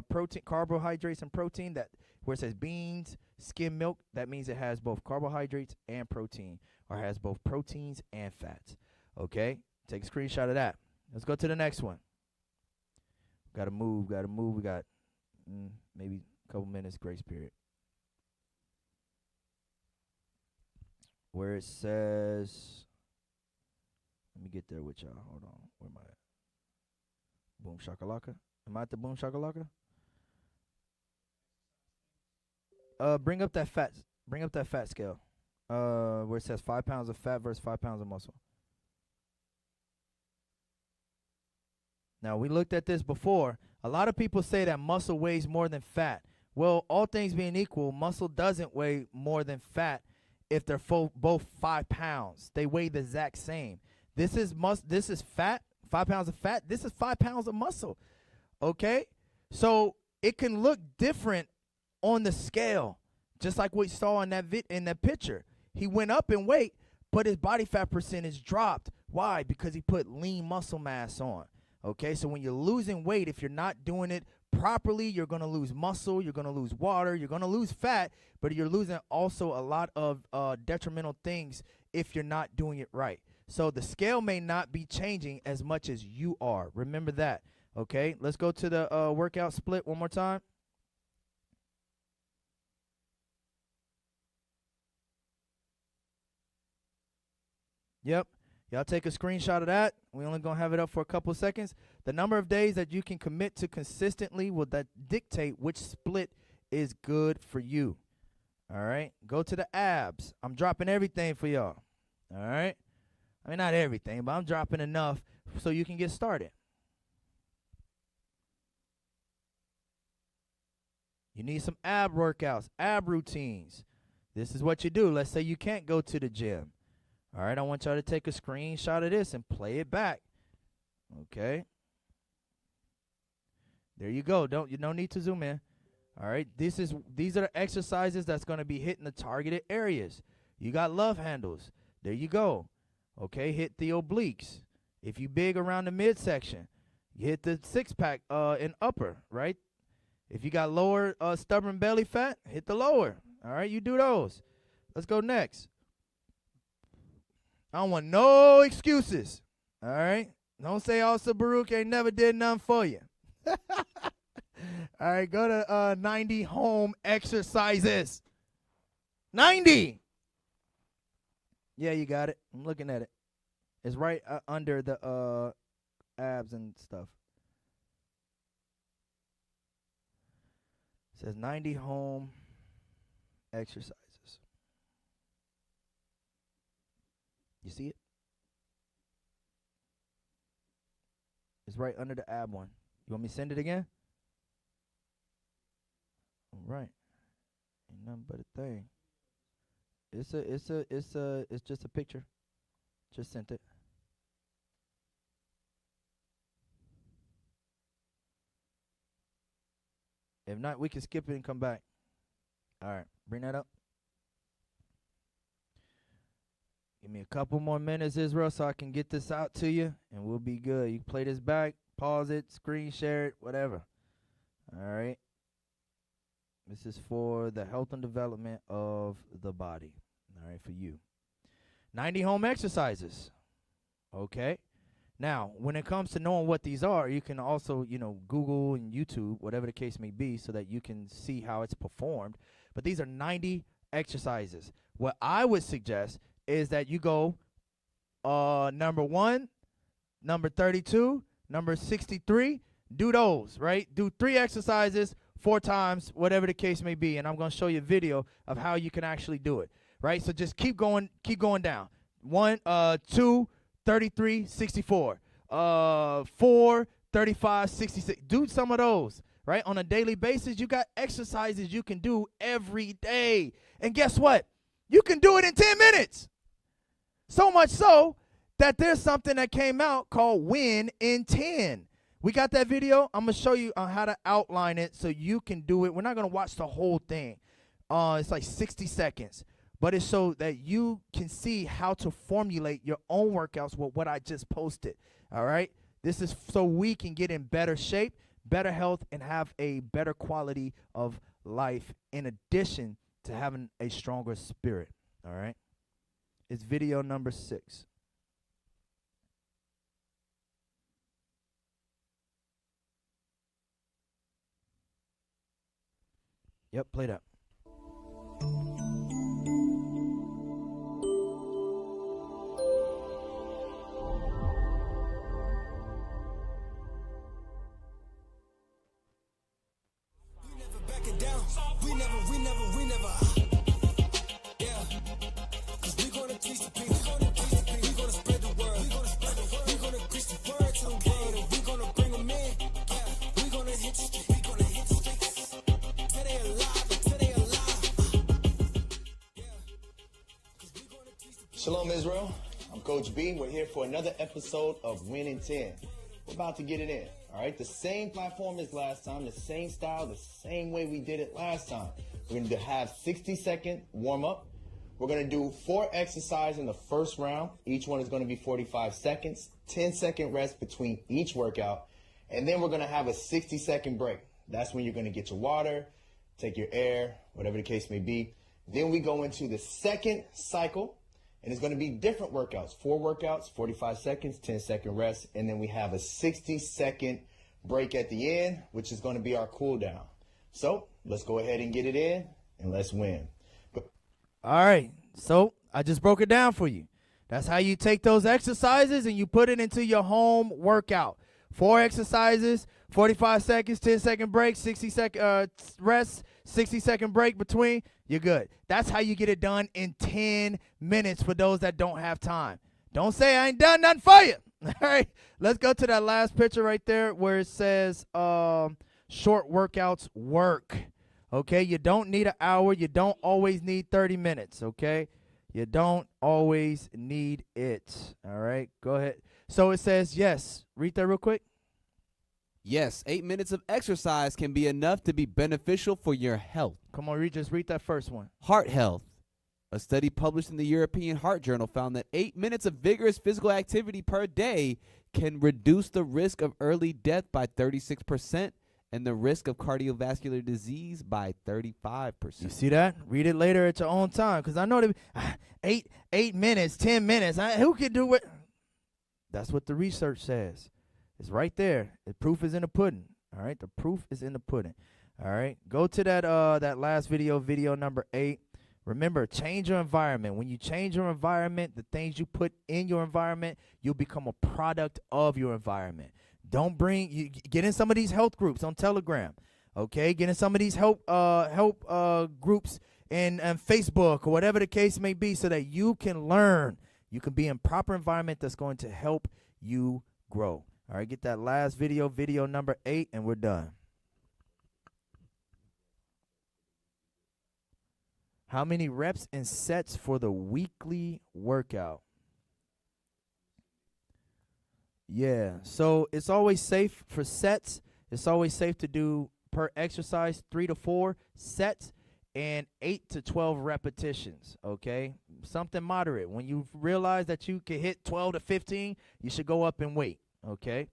protein, carbohydrates and protein, that where it says beans, skim milk, that means it has both carbohydrates and protein, or has both proteins and fats. Okay. Take a screenshot of that. Let's go to the next one. Gotta move. We got maybe a couple minutes grace period. Where it says, let me get there with y'all. Hold on. Where am I at? Boom shakalaka. Am I at the boom shakalaka? Bring up that fat scale. Where it says 5 pounds of fat versus 5 pounds of muscle. Now, we looked at this before. A lot of people say that muscle weighs more than fat. Well, all things being equal, muscle doesn't weigh more than fat if they're both 5 pounds. They weigh the exact same. This is fat, 5 pounds of fat. This is 5 pounds of muscle, okay? So it can look different on the scale, just like what we saw in that picture. He went up in weight, but his body fat percentage dropped. Why? Because he put lean muscle mass on. Okay, so when you're losing weight, if you're not doing it properly, you're going to lose muscle, you're going to lose water, you're going to lose fat, but you're losing also a lot of detrimental things if you're not doing it right. So the scale may not be changing as much as you are. Remember that. Okay, let's go to the workout split one more time. Yep. Y'all take a screenshot of that. We're only going to have it up for a couple of seconds. The number of days that you can commit to consistently will dictate which split is good for you. All right? Go to the abs. I'm dropping everything for y'all. All right? I mean, not everything, but I'm dropping enough so you can get started. You need some ab workouts, ab routines. This is what you do. Let's say you can't go to the gym. All right, I want y'all to take a screenshot of this and play it back. Okay. There you go. No need to zoom in. All right, these are the exercises that's going to be hitting the targeted areas. You got love handles. There you go. Okay, hit the obliques. If you big around the midsection, you hit the six pack and upper, right? If you got lower stubborn belly fat, hit the lower. All right, you do those. Let's go next. I don't want no excuses. All right? Don't say also Baruch ain't never did nothing for you. All right, go to 90 home exercises. 90. Yeah, you got it. I'm looking at it. It's right under the abs and stuff. It says 90 home exercises. You see it? It's right under the ab one. You want me to send it again? All right. Ain't nothing but a thing. It's just a picture. Just sent it. If not, we can skip it and come back. All right, bring that up. Give me a couple more minutes, Israel, so I can get this out to you, and we'll be good. You can play this back, pause it, screen share it, whatever. All right. This is for the health and development of the body. All right, for you. 90 home exercises. Okay. Now, when it comes to knowing what these are, you can also, Google and YouTube, whatever the case may be, so that you can see how it's performed. But these are 90 exercises. What I would suggest is that you go number 1, number 32, number 63. Do those, right? Do 3 exercises 4 times, whatever the case may be. And I'm going to show you a video of how you can actually do it, right? So just keep going down. 1, 2, 33, 64. 4, 35, 66. Do some of those, right? On a daily basis, you got exercises you can do every day. And guess what? You can do it in 10 minutes. So much so that there's something that came out called Win in 10. We got that video. I'm going to show you on how to outline it so you can do it. We're not going to watch the whole thing. It's like 60 seconds. But it's so that you can see how to formulate your own workouts with what I just posted. All right? This is so we can get in better shape, better health, and have a better quality of life in addition to having a stronger spirit. All right? It's video number 6. Yep, play that. Shalom, Israel. I'm Coach B. We're here for another episode of Win in 10. We're about to get it in, all right? The same platform as last time, the same style, the same way we did it last time. We're going to have 60-second warm-up. We're going to do 4 exercises in the first round. Each one is going to be 45 seconds, 10-second rest between each workout, and then we're going to have a 60-second break. That's when you're going to get your water, take your air, whatever the case may be. Then we go into the second cycle. And it's going to be different workouts, 4 workouts, 45 seconds, 10-second rest, and then we have a 60-second break at the end, which is going to be our cool down. So let's go ahead and get it in, and let's win. All right, so I just broke it down for you. That's how you take those exercises and you put it into your home workout. 4 exercises, 45 seconds, 10-second break, 60-second rest, 60-second break between. You're good. That's how you get it done in 10 minutes for those that don't have time. Don't say I ain't done nothing for you. All right, let's go to that last picture right there where it says short workouts work. Okay, you don't need an hour. You don't always need 30 minutes, okay? You don't always need it. All right, go ahead. So it says, yes. Read that real quick. Yes, 8 minutes of exercise can be enough to be beneficial for your health. Come on, just read that first one. Heart health. A study published in the European Heart Journal found that 8 minutes of vigorous physical activity per day can reduce the risk of early death by 36% and the risk of cardiovascular disease by 35%. You see that? Read it later at your own time, because I know that 8 minutes, 10 minutes, who could do it? That's what the research says. It's right there. The proof is in the pudding. All right, the proof is in the pudding. All right, go to that last video, video number 8. Remember, change your environment. When you change your environment, the things you put in your environment, you'll become a product of your environment. Get in some of these health groups on Telegram. Okay, get in some of these help groups in Facebook or whatever the case may be, so that you can learn. You can be in proper environment that's going to help you grow. All right, get that last video, video number 8, and we're done. How many reps and sets for the weekly workout? Yeah, so it's always safe for sets. It's always safe to do per exercise, 3 to 4 sets, and 8 to 12 repetitions, okay? Something moderate. When you realize that you can hit 12 to 15, you should go up in weight, okay?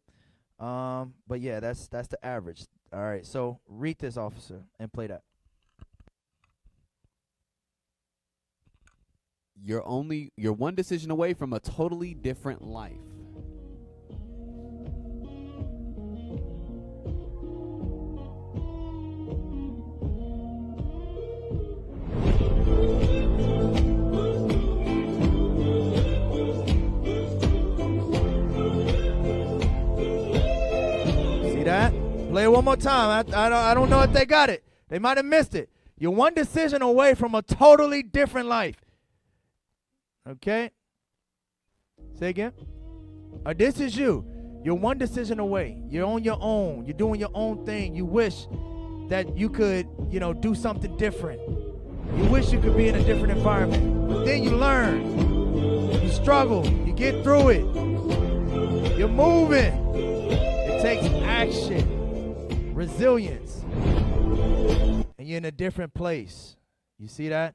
But yeah, that's the average. All right, so read this, officer, and play that. You're one decision away from a totally different life. See that? Play it one more time. I don't know if they got it. They might have missed it. You're one decision away from a totally different life. Okay? Say again. This is you. You're one decision away. You're on your own. You're doing your own thing. You wish that you could, do something different. You wish you could be in a different environment. But then you learn. You struggle. You get through it. You're moving. It takes action, resilience. And you're in a different place. You see that?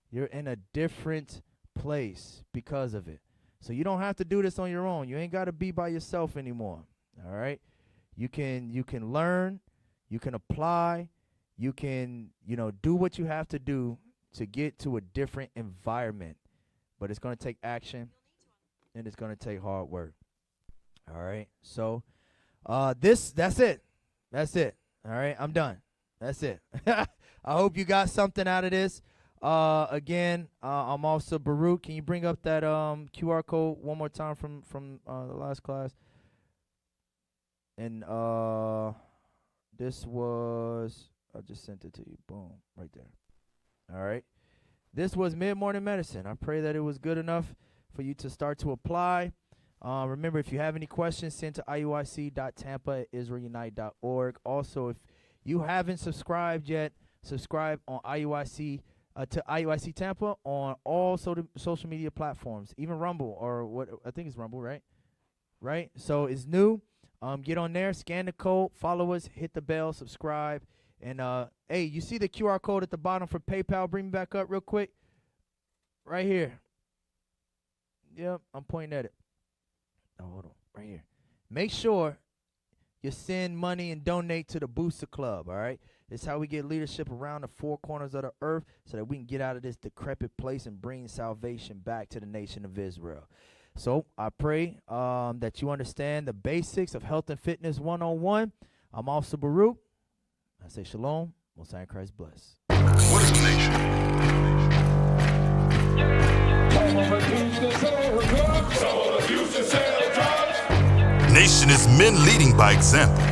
You're in a different place because of it. So you don't have to do this on your own. You ain't got to be by yourself anymore. All right? You can learn, you can apply, you can, do what you have to do to get to a different environment. But it's going to take action and it's going to take hard work. All right? So that's it. That's it. All right? I'm done. That's it. I hope you got something out of this. Again, I'm also Baruch. Can you bring up that QR code one more time from the last class? And this was, I just sent it to you. Boom, right there. All right. This was Mid-Morning Medicine. I pray that it was good enough for you to start to apply. Remember, if you have any questions, send to iuic.tampa@israelunite.org. Also, if you haven't subscribed yet, subscribe on IUIC to IUIC Tampa on all social media platforms, even Rumble, or what I think it's Rumble, right? Right? So it's new. Get on there, scan the code, follow us, hit the bell, subscribe. And, hey, you see the QR code at the bottom for PayPal? Bring me back up real quick. Right here. Yep, I'm pointing at it. Oh, hold on. Right here. Make sure you send money and donate to the Booster Club, all right? It's how we get leadership around the four corners of the earth so that we can get out of this decrepit place and bring salvation back to the nation of Israel. So I pray that you understand the basics of health and fitness 101. I'm Officer Baruch. I say shalom. Most High in Christ bless. What is the nation? Nation is men leading by example.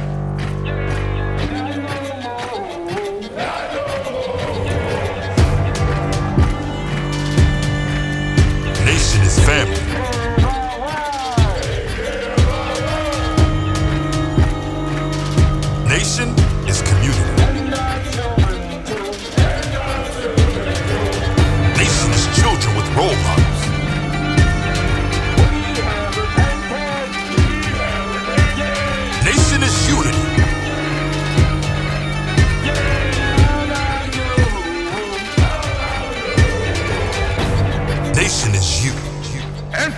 Nation is family. Nation is community. Nation is children with role models. Nation is unity. Nation is you. And